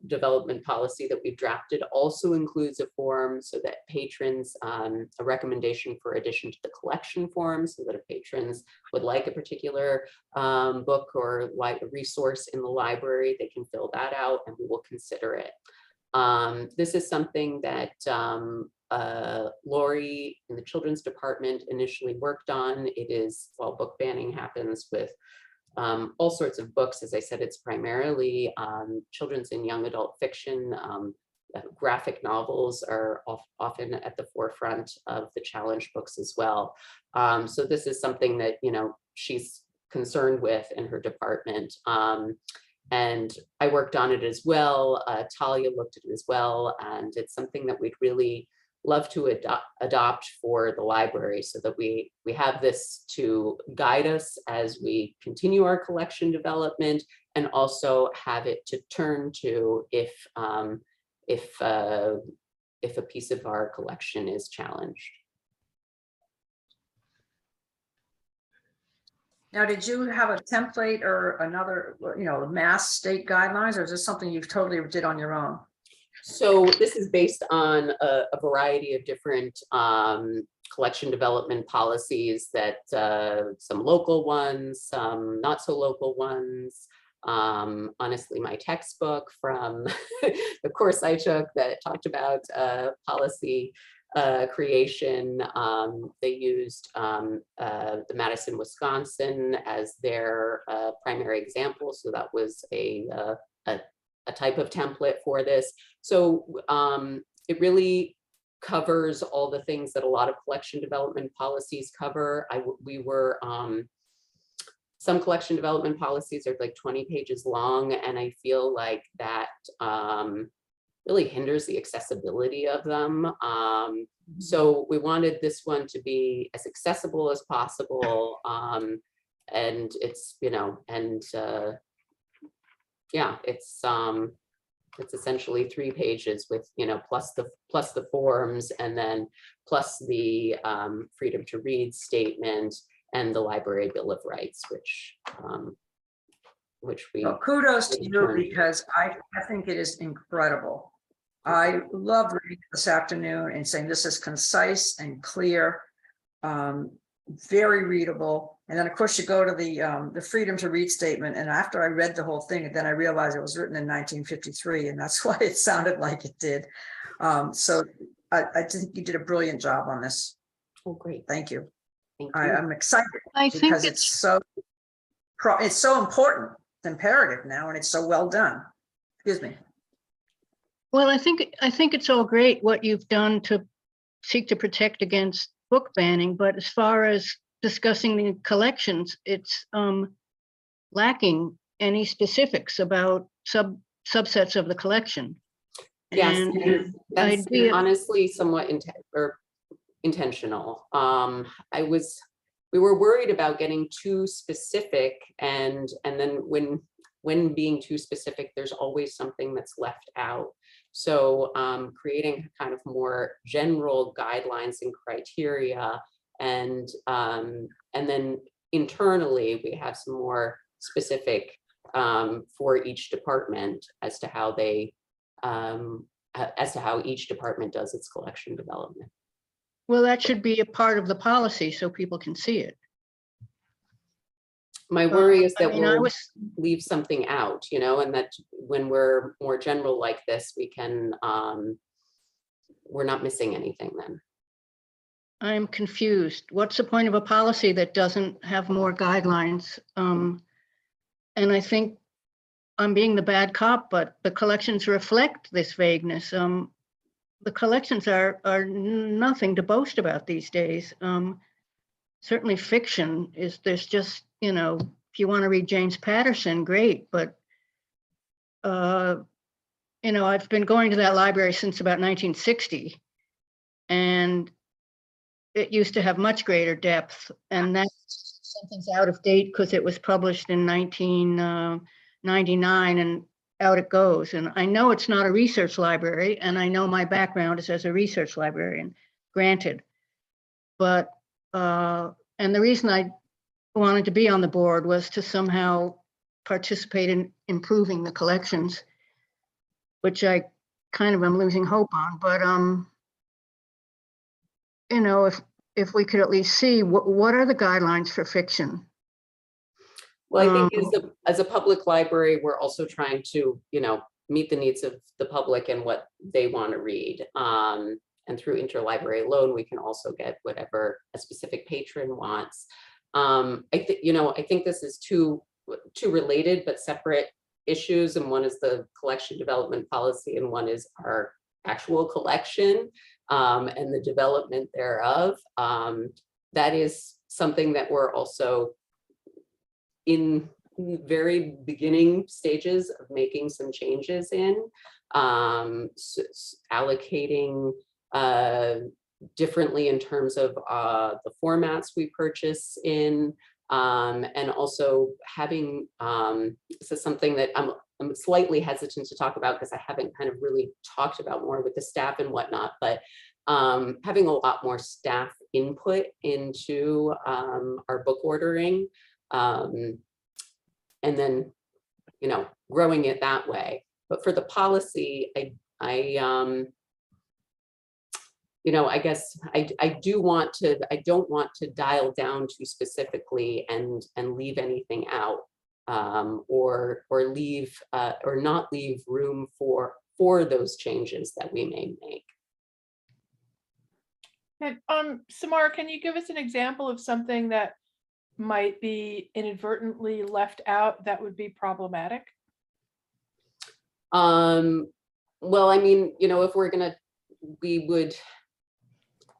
development policy that we've drafted also includes a form so that patrons, a recommendation for addition to the collection form, so that if patrons would like a particular book or like a resource in the library, they can fill that out and we will consider it. This is something that Lori in the children's department initially worked on. It is, while book banning happens with all sorts of books, as I said, it's primarily children's and young adult fiction. Graphic novels are often at the forefront of the challenge books as well. So this is something that she's concerned with in her department. And I worked on it as well. Talia looked at it as well, and it's something that we'd really love to adopt for the library, so that we have this to guide us as we continue our collection development, and also have it to turn to if a piece of our collection is challenged. Now, did you have a template or another, mass state guidelines, or is this something you've totally did on your own? So this is based on a variety of different collection development policies, that some local ones, some not so local ones. Honestly, my textbook from the course I took that talked about policy creation, they used the Madison, Wisconsin as their primary example. So that was a type of template for this. So it really covers all the things that a lot of collection development policies cover. We were, some collection development policies are like 20 pages long, and I feel like that really hinders the accessibility of them. So we wanted this one to be as accessible as possible. And it's, you know, and yeah, it's essentially 3 pages with, you know, plus the forms, and then plus the freedom to read statement and the library bill of rights, which we. Well, kudos to you, returned. because I think it is incredible. I loved reading it this afternoon and saying this is concise and clear, very readable. And then of course you go to the freedom to read statement. And after I read the whole thing, and then I realized it was written in 1953, and that's why it sounded like it did. So I think you did a brilliant job on this. Oh, great. Thank you. Thank you. I'm excited I think because it's so important. It's imperative now, and it's so well done. Excuse me. well, I think it's all great what you've done to seek to protect against book banning, but as far as discussing the collections, it's lacking any specifics about subsets of the collection. Yes, And and that's idea- honestly somewhat intentional. We were worried about getting too specific, and then when being too specific, there's always something that's left out. So creating kind of more general guidelines and criteria, and then internally we have some more specific for each department as to how they how each department does its collection development. well, that should be a part of the policy so people can see it. My worry is I that mean, I we'll was, leave something out, you know, and that when we're more general like this, we can, we're not missing anything then. I'm confused. What's the point of a policy that doesn't have more guidelines? And I think I'm being the bad cop, but the collections reflect this vagueness. The collections are nothing to boast about these days. Certainly fiction is, there's just, you know, if you want to read James Patterson, great, but you know, I've been going to that library since about 1960, and it used to have much greater depth, and that something's out of date because it was published in 1999, and out it goes. And I know it's not a research library, and I know my background is as a research librarian, granted. But, and the reason I wanted to be on the board was to somehow participate in improving the collections, which I kind of am losing hope on. But, you know, if we could at least see what are the guidelines for fiction? Well, I think as a public library, we're also trying to, you know, meet the needs of the public and what they want to read. And through interlibrary loan, we can also get whatever a specific patron wants. I think this is two related but separate issues, and one is the collection development policy, and one is our actual collection and the development thereof. That is something that we're also in very beginning stages of making some changes in, allocating differently in terms of the formats we purchase in, and also having, this is something that I'm slightly hesitant to talk about because I haven't kind of really talked about more with the staff and whatnot, but having a lot more staff input into our book ordering, and then, you know, growing it that way. But for the policy, you know, I guess I don't want to dial down too specifically and leave anything out, or leave or not leave room for those changes that we may make. And Samara, can you give us an example of something that might be inadvertently left out that would be problematic? Well, I mean, you know, if we're gonna we would,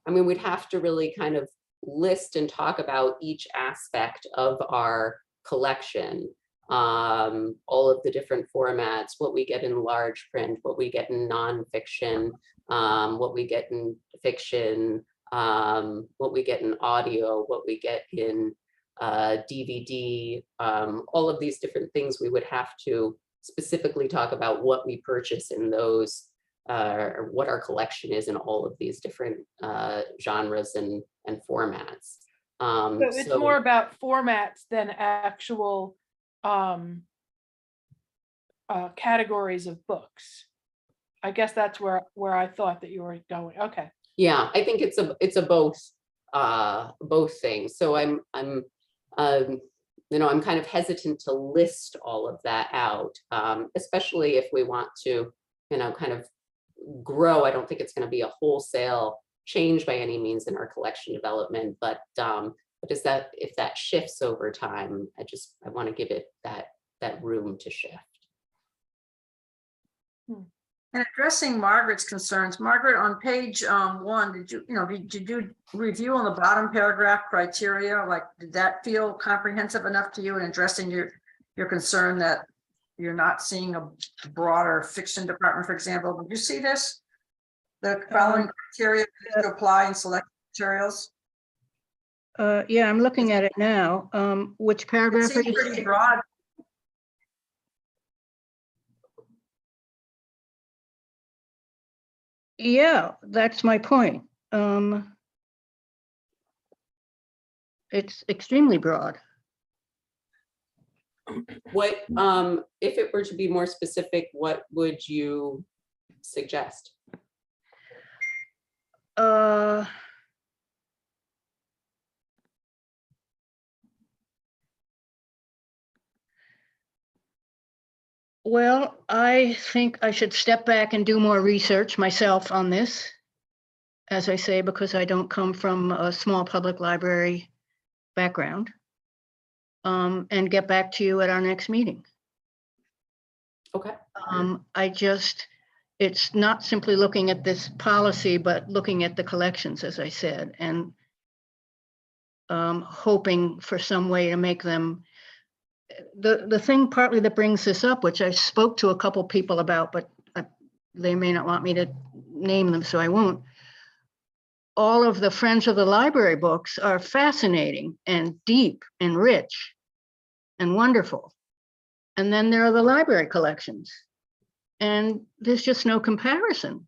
I mean, we'd have to really kind of list and talk about each aspect of our collection. All of the different formats, what we get in large print, what we get in nonfiction, what we get in fiction, what we get in audio, what we get in DVD, all of these different things. We would have to specifically talk about what we purchase in those, or what our collection is in all of these different genres and formats. So it's So- more about formats than actual categories of books. I guess that's where I thought that you were going. Okay. Yeah, I think it's a both things. So I'm you know, I'm kind of hesitant to list all of that out, especially if we want to, you know, kind of grow. I don't think it's going to be a wholesale change by any means in our collection development, but is that if that shifts over time, I want to give it that room to shift. And addressing Margaret's concerns, Margaret, on page 1, did you review on the bottom paragraph criteria? Like, did that feel comprehensive enough to you in addressing your concern that you're not seeing a broader fiction department, for example? Did you see this? The following criteria to apply in select materials? Yeah, I'm looking at it now. Which It paragraph are seems you? pretty broad. Yeah, that's my point. It's extremely broad. What, if it were to be more specific, what would you suggest? Well, I think I should step back and do more research myself on this. As I say, because I don't come from a small public library background. And get back to you at our next meeting. Okay. It's not simply looking at this policy, but looking at the collections, as I said, and hoping for some way to make them. The thing partly that brings this up, which I spoke to a couple people about, but they may not want me to name them, so I won't. All of the Friends of the Library books are fascinating and deep and rich and wonderful. And then there are the library collections. And there's just no comparison.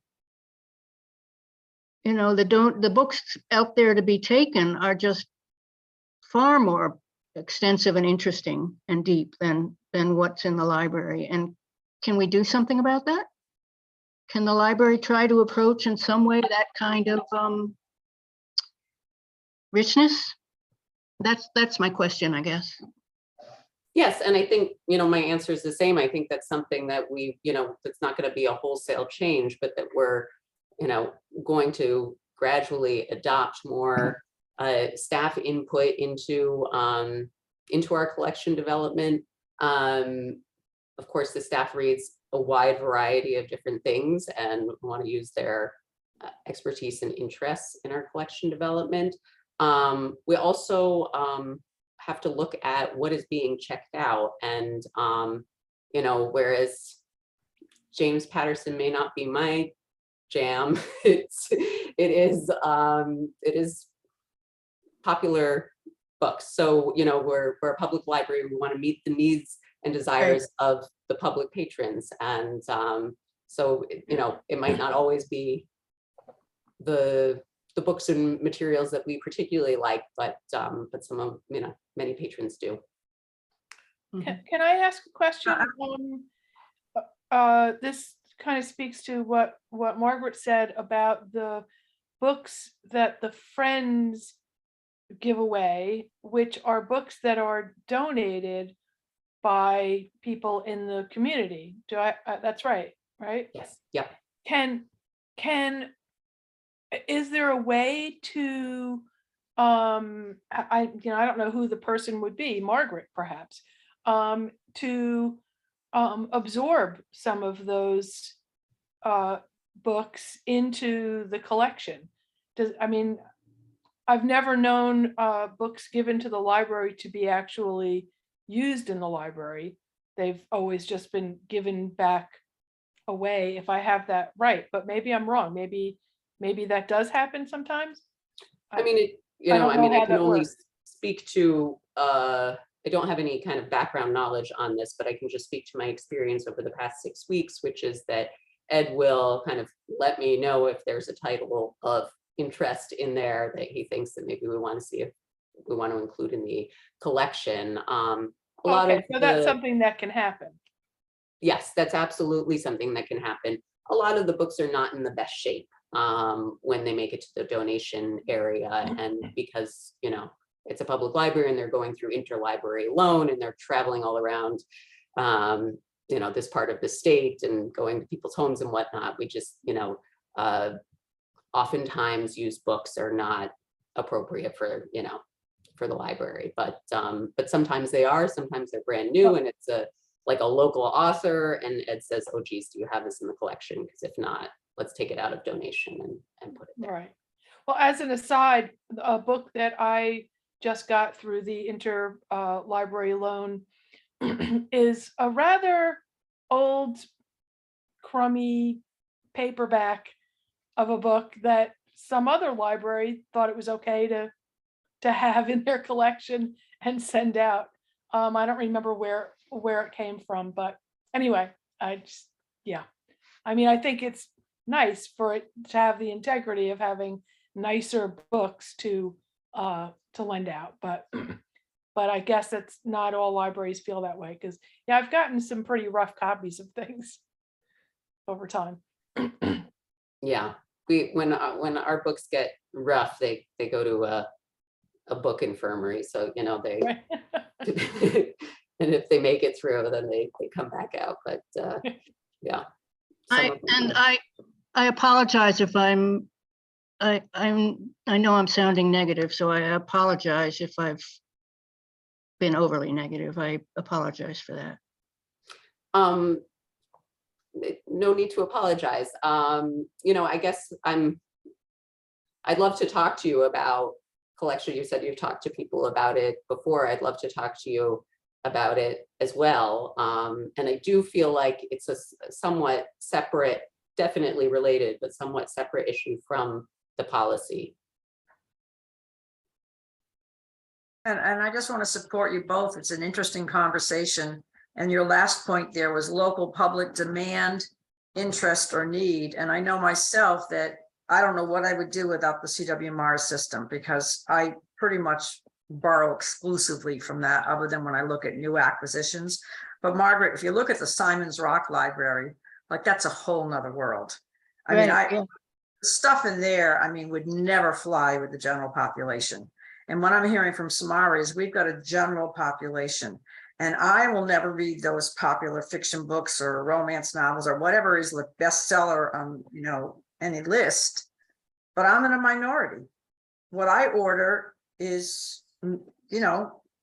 You know, the books out there to be taken are just far more extensive and interesting and deep than what's in the library. And can we do something about that? Can the library try to approach in some way that kind of richness? That's my question, I guess. Yes, and I think, you know, my answer is the same. I think that's something that we, you know, that's not going to be a wholesale change, but that we're, you know, going to gradually adopt more staff input into our collection development. Of course, the staff reads a wide variety of different things and want to use their expertise and interests in our collection development. We also have to look at what is being checked out, and you know, whereas James Patterson may not be my jam, it is popular books. So, you know, we're a public library. We want to meet the needs and desires of the public patrons, and so, you know, it might not always be the books and materials that we particularly like, but some of, you know, many patrons do. Can I ask a question? This kind of speaks to what Margaret said about the books that the Friends give away, which are books that are donated by people in the community. That's right? Yes. Yep. Is there a way to, I don't know who the person would be, Margaret perhaps, to absorb some of those books into the collection? I mean, I've never known books given to the library to be actually used in the library. They've always just been given back away, if I have that right, but maybe I'm wrong. Maybe that does happen sometimes. I mean, I don't know I how can that only works. speak to, I don't have any kind of background knowledge on this, but I can just speak to my experience over the past 6 weeks, which is that Ed will kind of let me know if there's a title of interest in there that he thinks that maybe we want to see if we want to include in the collection. A lot Okay, of so that's the, something that can happen. yes, that's absolutely something that can happen. A lot of the books are not in the best shape when they make it to the donation area. And because, it's a public library and they're going through interlibrary loan and they're traveling all around, this part of the state and going to people's homes and whatnot, we just, oftentimes used books are not appropriate for, for the library, but sometimes they are, sometimes they're brand new and it's like a local author and Ed says, oh geez, do you have this in the collection? Because if not, let's take it out of donation and put it there. Right. Well, as an aside, a book that I just got through the library loan is a rather old, crummy paperback of a book that some other library thought it was okay to have in their collection and send out. I don't remember where it came from, but anyway, yeah. I mean, I think it's nice for it to have the integrity of having nicer books to lend out, but I guess that's not all libraries feel that way, because yeah, I've gotten some pretty rough copies of things over time. Yeah, when our books get rough, they go to a book infirmary. So they Right. and if they make it through, then they come back out. But yeah, I apologize if I know I'm sounding negative, so I apologize if I've been overly negative. I apologize for that. No need to apologize. I guess I'd love to talk to you about collection. You said you've talked to people about it before. I'd love to talk to you about it as well. And I do feel like it's a somewhat separate, definitely related, but somewhat separate issue from the policy. And I just want to support you both. It's an interesting conversation. And your last point there was local public demand, interest, or need. And I know myself that I don't know what I would do without the CWMAR system, because I pretty much borrow exclusively from that, other than when I look at new acquisitions. But Margaret, if you look at the Simon's Rock Library, like that's a whole nother world. I mean, Yeah. the stuff in there, I mean, would never fly with the general population. And what I'm hearing from Samara is we've got a general population, and I will never read those popular fiction books or romance novels or whatever is the bestseller on, any list, but I'm in a minority. What I order is,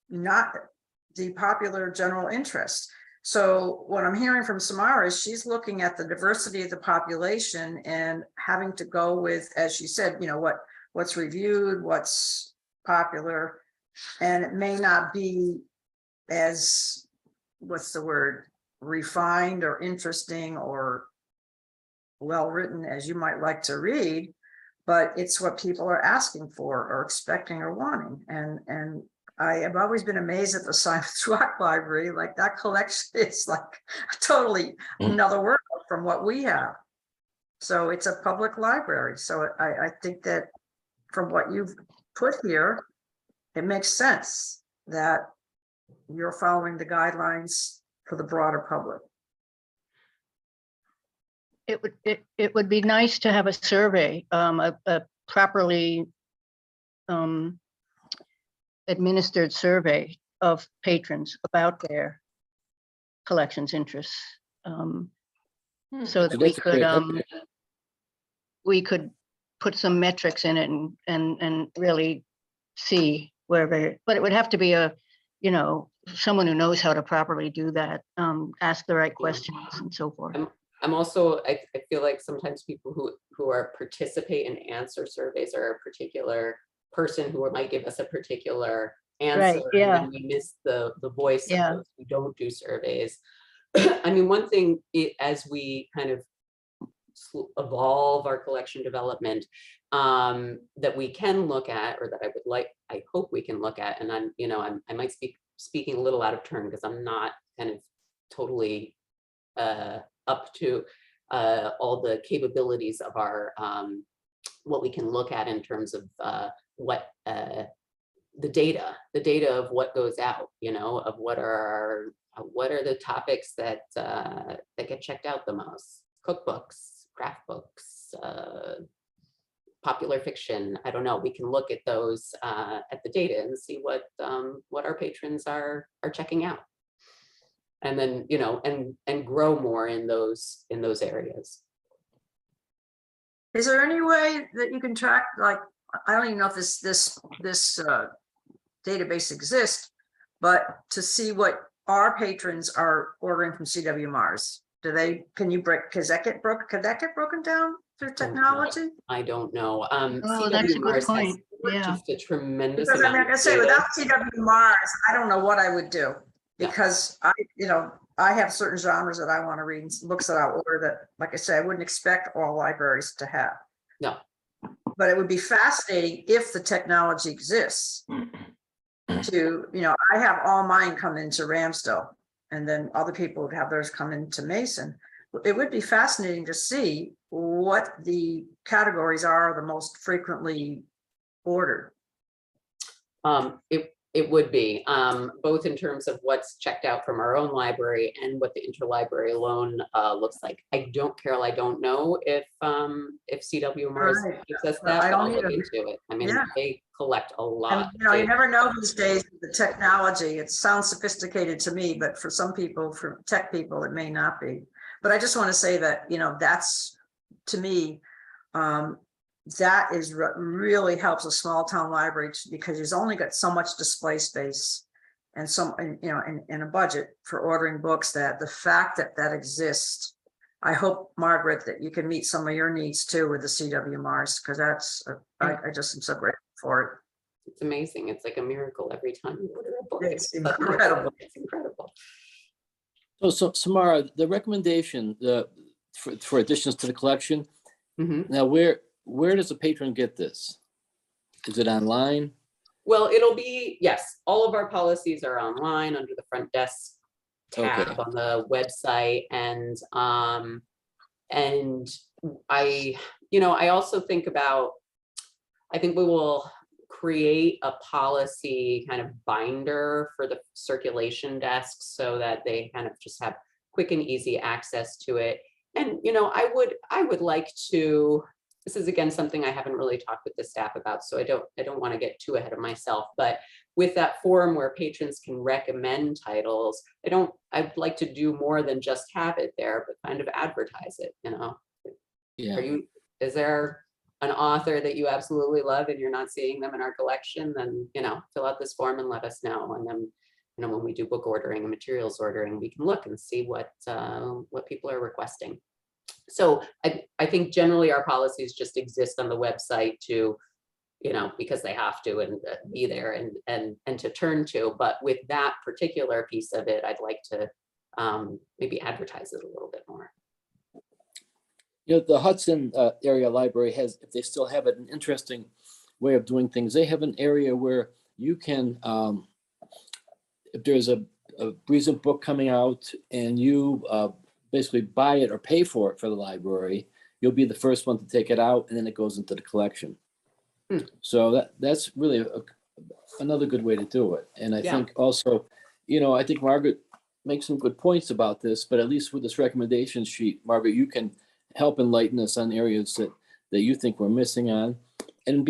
not the popular general interest. So what I'm hearing from Samara is she's looking at the diversity of the population and having to go with, as she said, what's reviewed, what's popular, and it may not be as, what's the word, refined or interesting or well written as you might like to read, but it's what people are asking for or expecting or wanting. And I have always been amazed at the Simon's Rock Library. Like that collection is like totally another world from what we have. So it's a public library. So I think that from what you've put here, it makes sense that you're following the guidelines for the broader public. It would be nice to have a survey, a properly administered survey of patrons about their collections interests, so that that's a great idea. we could put some metrics in it and really see where they, but it would have to be someone who knows how to properly do that, ask the right questions and so forth. I'm also, I feel like sometimes people who are participate and answer surveys are a particular person who might give us a particular answer. And yeah. then we miss the voice of Yeah. those who don't do surveys. I mean, one thing, as we kind of evolve our collection development, that we can look at, or that I would like, I hope we can look at, and I'm, you know, I might speaking a little out of turn because I'm not kind of totally up to all the capabilities of our what we can look at in terms of what the data of what goes out, you know, of what are the topics that that get checked out the most. Cookbooks, craft books, popular fiction. I don't know. We can look at those at the data and see what our patrons are checking out, and then, you know, and grow more in those areas. Is there any way that you can track, like, I don't even know if this database exists, but to see what our patrons are ordering from CW Mars? Can you break, could that get broken down through technology? I don't know. Oh, that's a CW good Mars has point. Yeah. just a tremendous Because I mean, amount like I of say, data. without CW Mars, I don't know what I would do. Yeah. Because I have certain genres that I want to read and books that I order that, like I say, I wouldn't expect all libraries to have. No. But it would be fascinating if the technology exists to, I have all mine come into Ramsdale, and then other people would have theirs come into Mason. It would be fascinating to see what the categories are the most frequently ordered. It would be both in terms of what's checked out from our own library and what the interlibrary loan looks like. Carol, I don't know if CW Mars Right. gives us Well, that, I but don't I'll look either. into it. I mean, Yeah. they collect a lot. And you never know these days with the technology. It sounds sophisticated to me, but for some people, for tech people, it may not be. But I just want to say that, that's, to me, that is really helps a small town library, because you've only got so much display space and in a budget for ordering books, that the fact that exists. I hope, Margaret, that you can meet some of your needs too with the CW Mars, because I just am so grateful for it. It's amazing. It's like a miracle every time you order a book. It's incredible. It's incredible. So Samara, the recommendation for additions to the collection. Mhm. Now, where does a patron get this? Is it online? Well, it'll be, yes, all of our policies are online under the front desk tab Okay. on the website. And I also think about, I think we will create a policy kind of binder for the circulation desks so that they kind of just have quick and easy access to it. And, I would like to, this is again, something I haven't really talked with the staff about, so I don't want to get too ahead of myself, but with that forum where patrons can recommend titles, I'd like to do more than just have it there, but kind of advertise it, Yeah. Is there an author that you absolutely love and you're not seeing them in our collection? Then, fill out this form and let us know. And then, when we do book ordering and materials ordering, we can look and see what people are requesting. So I think generally our policies just exist on the website to, because they have to and be there and to turn to. But with that particular piece of it, I'd like to maybe advertise it a little bit more. The Hudson area library has, if they still have it, an interesting way of doing things. They have an area where you can, if there's a recent book coming out and you basically buy it or pay for it for the library, you'll be the first one to take it out, and then it goes into the collection. So that's really another good way to do it. And I think also, I think Margaret makes some good points about this, but at least with this recommendation sheet, Margaret, you can help enlighten us on areas that you think we're missing on. And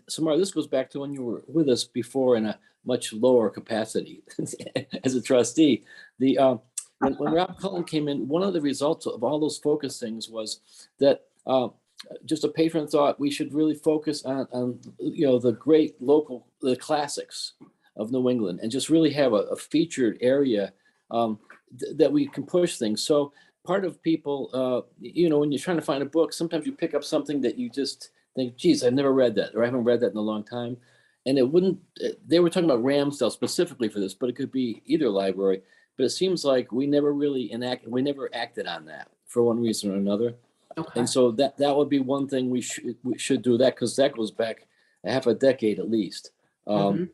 Samara, this goes back to when you were with us before in a much lower capacity as a trustee. When Rob Cullen came in, one of the results of all those focus things was that just a patron thought we should really focus on the great local, the classics of New England, and just really have a featured area that we can push things. So part of people, you know, when you're trying to find a book, sometimes you pick up something that you just think, geez, I've never read that, or I haven't read that in a long time. And it wouldn't, they were talking about Ramsdale specifically for this, but it could be either library. But it seems like we never really acted on that for one reason or another. Okay. And so that would be one thing we should do that, because that goes back a half a decade at least. Mhm.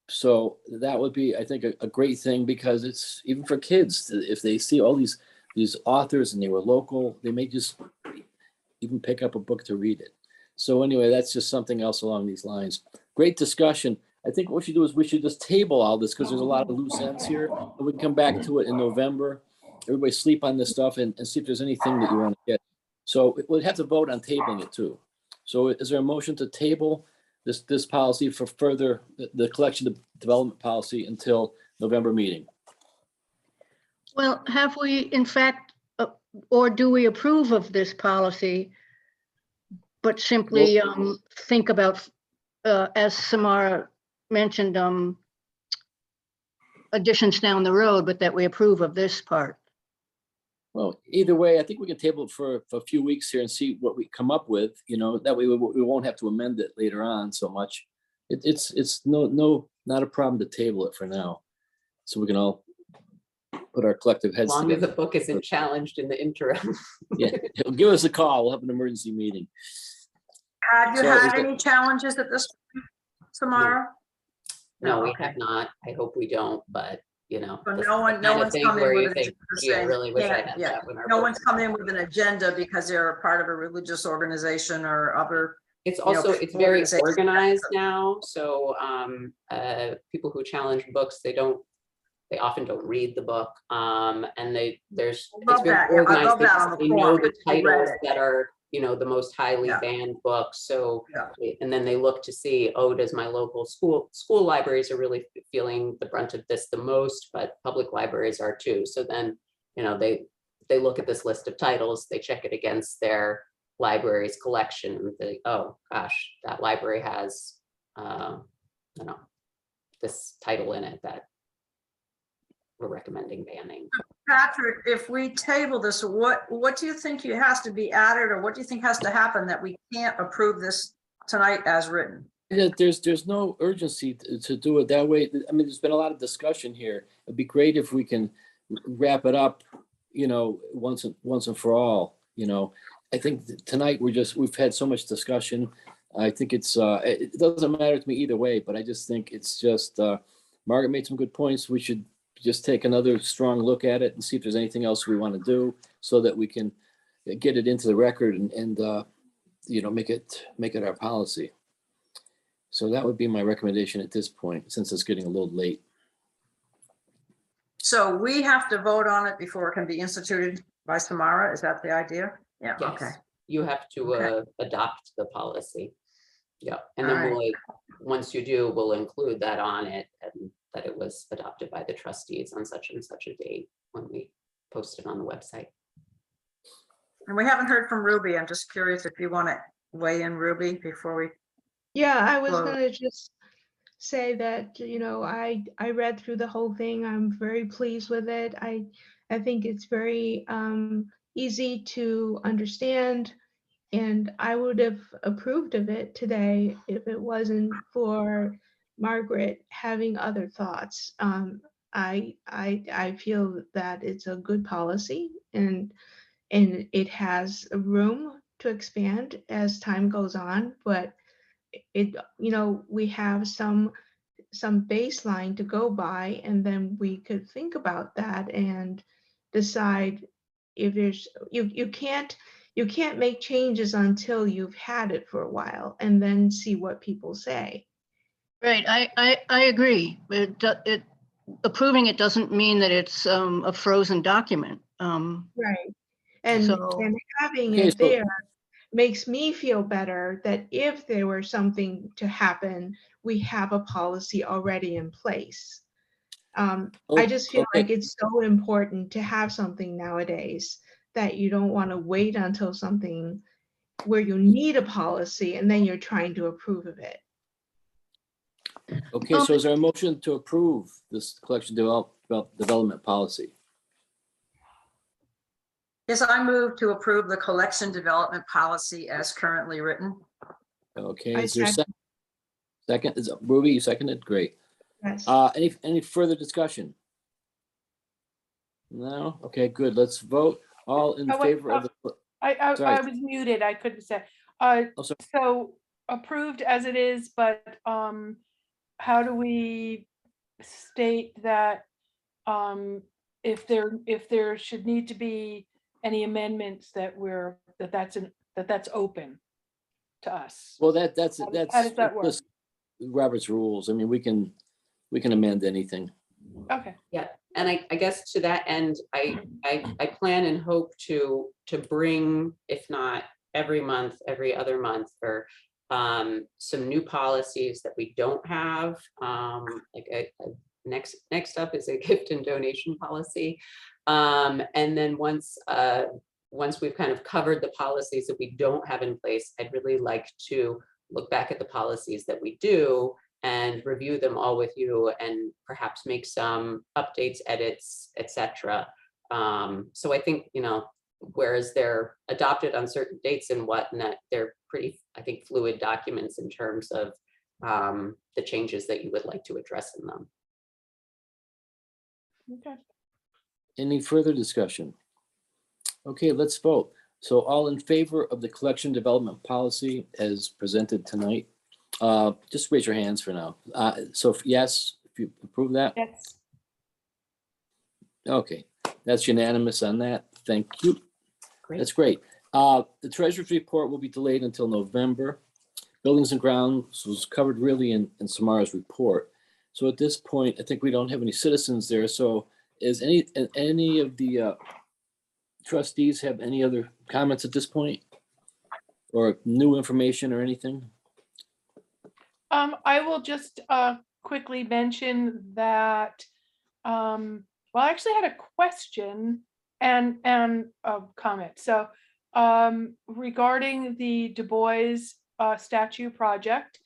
So that would be, I think, a great thing, because it's even for kids, if they see all these authors and they were local, they may just even pick up a book to read it. So anyway, that's just something else along these lines. Great discussion. I think what we should do is we should just table all this, because there's a lot of loose ends here. And we can come back to it in November. Everybody sleep on this stuff and see if there's anything that you want to get. So we'll have to vote on tabling it too. So is there a motion to table this policy for further, the collection development policy until November meeting? Well, have we in fact, or do we approve of this policy, but simply think about, as Samara mentioned, additions down the road, but that we approve of this part? Well, either way, I think we can table it for a few weeks here and see what we come up with, you know, that way we won't have to amend it later on so much. It's not a problem to table it for now. So we can all put our collective As heads long as the together. book isn't challenged in the interim. Yeah, give us a call. We'll have an emergency meeting. Have you So is had it- any challenges at this point, Samara? No, we okay. have not. I hope we don't, but you know. So this is no the one, no kind of one's thing come in where you with think, gee, I really wish I had that when our No book one's was come in out. with an agenda because they're a part of a religious organization or other. It's you know, also, it's very organization. organized now, so people who challenge books, they often don't read the book. And there's, I it's love very that. Yeah, I organized love that because on the they know form. the I read titles it. that are, you know, the most highly Yeah. banned books. So, Yeah. and then they look to see, oh, does my local school libraries are really feeling the brunt of this the most, but public libraries are too. So then, you know, they look at this list of titles, they check it against their library's collection, and they, oh gosh, that library has, you know, this title in it that we're recommending banning. Patrick, if we table this, what do you think has to be added, or what do you think has to happen that we can't approve this tonight as written? Yeah, there's no urgency to do it that way. I mean, there's been a lot of discussion here. It'd be great if we can wrap it up, you know, once and for all. You know, I think tonight we've had so much discussion. I think it doesn't matter to me either way, but I just think it's just, Margaret made some good points. We should just take another strong look at it and see if there's anything else we want to do so that we can get it into the record and you know, make it our policy. So that would be my recommendation at this point, since it's getting a little late. So we have to vote on it before it can be instituted by Samara, is that the idea? Yeah, Yes, okay. you have to Okay. adopt the policy. Yeah, and All then right. once you do, we'll include that on it, and that it was adopted by the trustees on such and such a date when we post it on the website. And we haven't heard from Ruby. I'm just curious if you want to weigh in, Ruby, before we. Yeah, I was Well- gonna just say that, you know, I read through the whole thing. I'm very pleased with it. I think it's very easy to understand, and I would have approved of it today if it wasn't for Margaret having other thoughts. I feel that it's a good policy, and it has room to expand as time goes on, but it, you know, we have some baseline to go by, and then we could think about that and decide if there's, you can't make changes until you've had it for a while and then see what people say. Right, I agree. Approving it doesn't mean that it's a frozen document. Right. And So- having Okay, it there makes me feel better that if there were something to happen, we have a policy already in place. I just feel Okay. like it's so important to have something nowadays that you don't want to wait until something where you need a policy and then you're trying to approve of it. Okay, so is there a motion to approve this collection development policy? Yes, I move to approve the collection development policy as currently written. Okay, I is there a second. second? Is it Ruby, you seconded? Great. Yes. Any further discussion? No? Okay, good. Let's vote. All in Oh, wait, favor of the, I sorry. was muted. I couldn't say. Oh, sorry. So approved as it is, but how do we state that if there should need to be any amendments that that's open to us? Well, that's How does that work? just Robert's rules. I mean, we can amend anything. Okay, Yeah, and I guess to that end, I plan and hope to bring, if not every month, every other month, or some new policies that we don't have. Next up is a gift and donation policy. And then once we've kind of covered the policies that we don't have in place, I'd really like to look back at the policies that we do and review them all with you and perhaps make some updates, edits, etc. So I think, whereas they're adopted on certain dates and whatnot, they're pretty, I think, fluid documents in terms of the changes that you would like to address in them. okay. Any further discussion? Okay, let's vote. So all in favor of the collection development policy as presented tonight, just raise your hands for now. So yes, if you approve that, That's okay, that's unanimous on that. Thank you. Great. That's great. The treasurer's report will be delayed until November. Buildings and grounds was covered really in Samara's report. So at this point, I think we don't have any citizens there. So is any of the trustees have any other comments at this point? Or new information or anything? I will just quickly mention that, well, I actually had a question and a comment. So regarding the Du Bois statue project,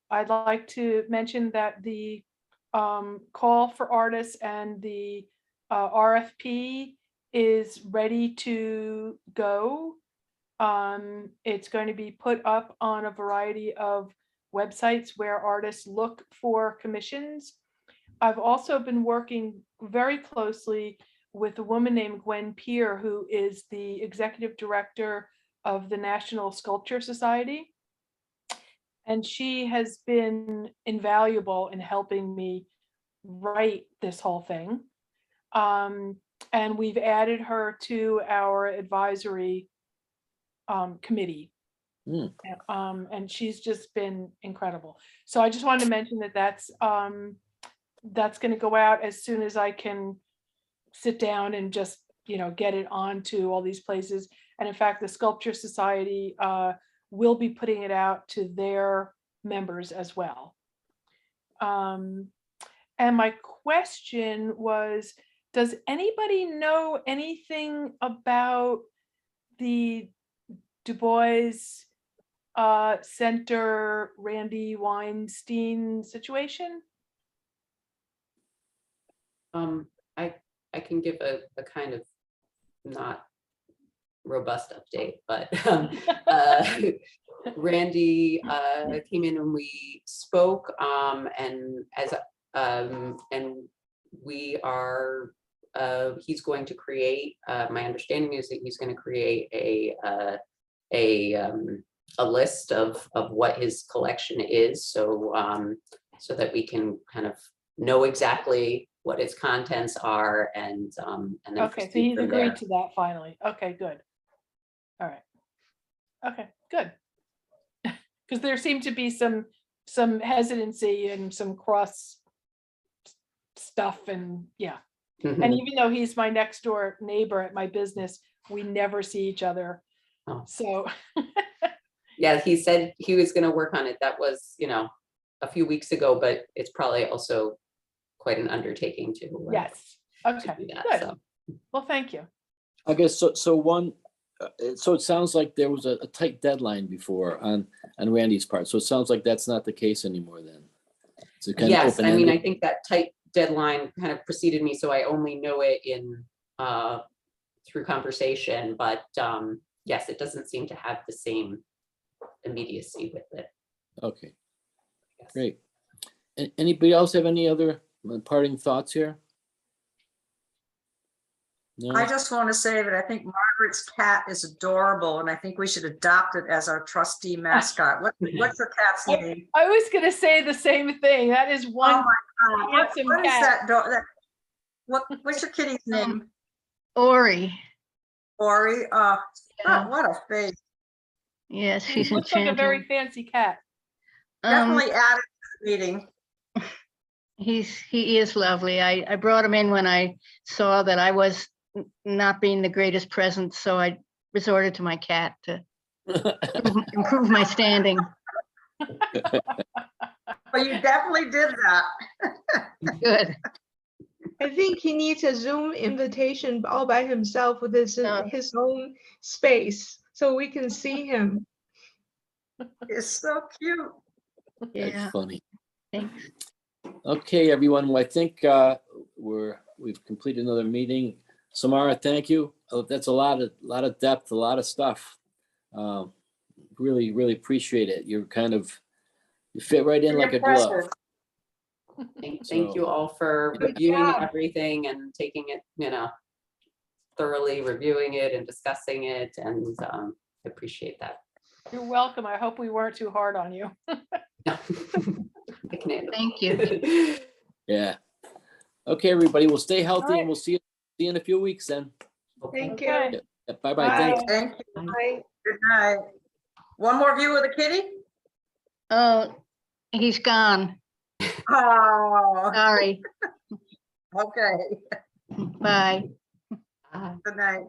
I'd like to mention that the call for artists and the RFP is ready to go. It's going to be put up on a variety of websites where artists look for commissions. I've also been working very closely with a woman named Gwen Peer, who is the executive director of the National Sculpture Society. And she has been invaluable in helping me write this whole thing. And we've added her to our advisory committee. And she's just been incredible. So I just wanted to mention that that's going to go out as soon as I can sit down and just, get it onto all these places. And in fact, the Sculpture Society will be putting it out to their members as well. And my question was, does anybody know anything about the Du Bois Center Randy Weinstein situation? I can give a kind of not robust update, but Randy came in and we spoke, and we are he's going to create, my understanding is that he's going to create a list of what his collection is, so so that we can kind of know exactly what its contents are, and then Okay, so he's agreed to that finally. Okay, good. All right. Okay, good. Because there seemed to be some hesitancy and some cross stuff, and yeah. And even though he's my next door neighbor at my business, we never see each other. Oh. So yeah, he said he was going to work on it. That was, a few weeks ago, but it's probably also quite an undertaking to yes. Okay, to do that. good. So. Well, thank you. I guess so. So it sounds like there was a tight deadline before on Randy's part. So it sounds like that's not the case anymore then. So kind of Yes, I mean, open-ended. I think that tight deadline kind of preceded me, so I only know it in through conversation, but yes, it doesn't seem to have the same immediacy with it. Okay, I guess. great. Anybody else have any other parting thoughts here? No? I just want to say that I think Margaret's cat is adorable, and I think we should adopt it as our trustee mascot. What's your cat's name? I was gonna say the same thing. That is Oh one my God, handsome what is cat. that dog? What's your kitty's name? Ori, Ori? Yeah. What a face. yes, He she's looks like a very enchanting. fancy cat. Definitely added to the meeting. He is lovely. I brought him in when I saw that I was not being the greatest present, so I resorted to my cat to improve my standing. But you definitely did that. Good. I think he needs a Zoom invitation all by himself with his own space so we can see him. It's so cute. That's Yeah, funny. thanks. Okay, everyone, well, I think we've completed another meeting. Samara, thank you. That's a lot of depth, a lot of stuff. Really, really appreciate it. You fit right in like a glove. Impressive. Thank you all for Good reviewing job. everything and taking it, thoroughly reviewing it and discussing it, and appreciate that. You're welcome. I hope we weren't too hard on you. I can handle Thank you. it. Yeah. Okay, everybody, we'll stay healthy right. and we'll see you in a few weeks then. Thank you. Okay. Bye-bye, Bye. thanks. Thank you. Bye. Good night. One more view of the kitty? Oh, he's gone. Oh, Sorry. okay. Bye. Bye. Good night.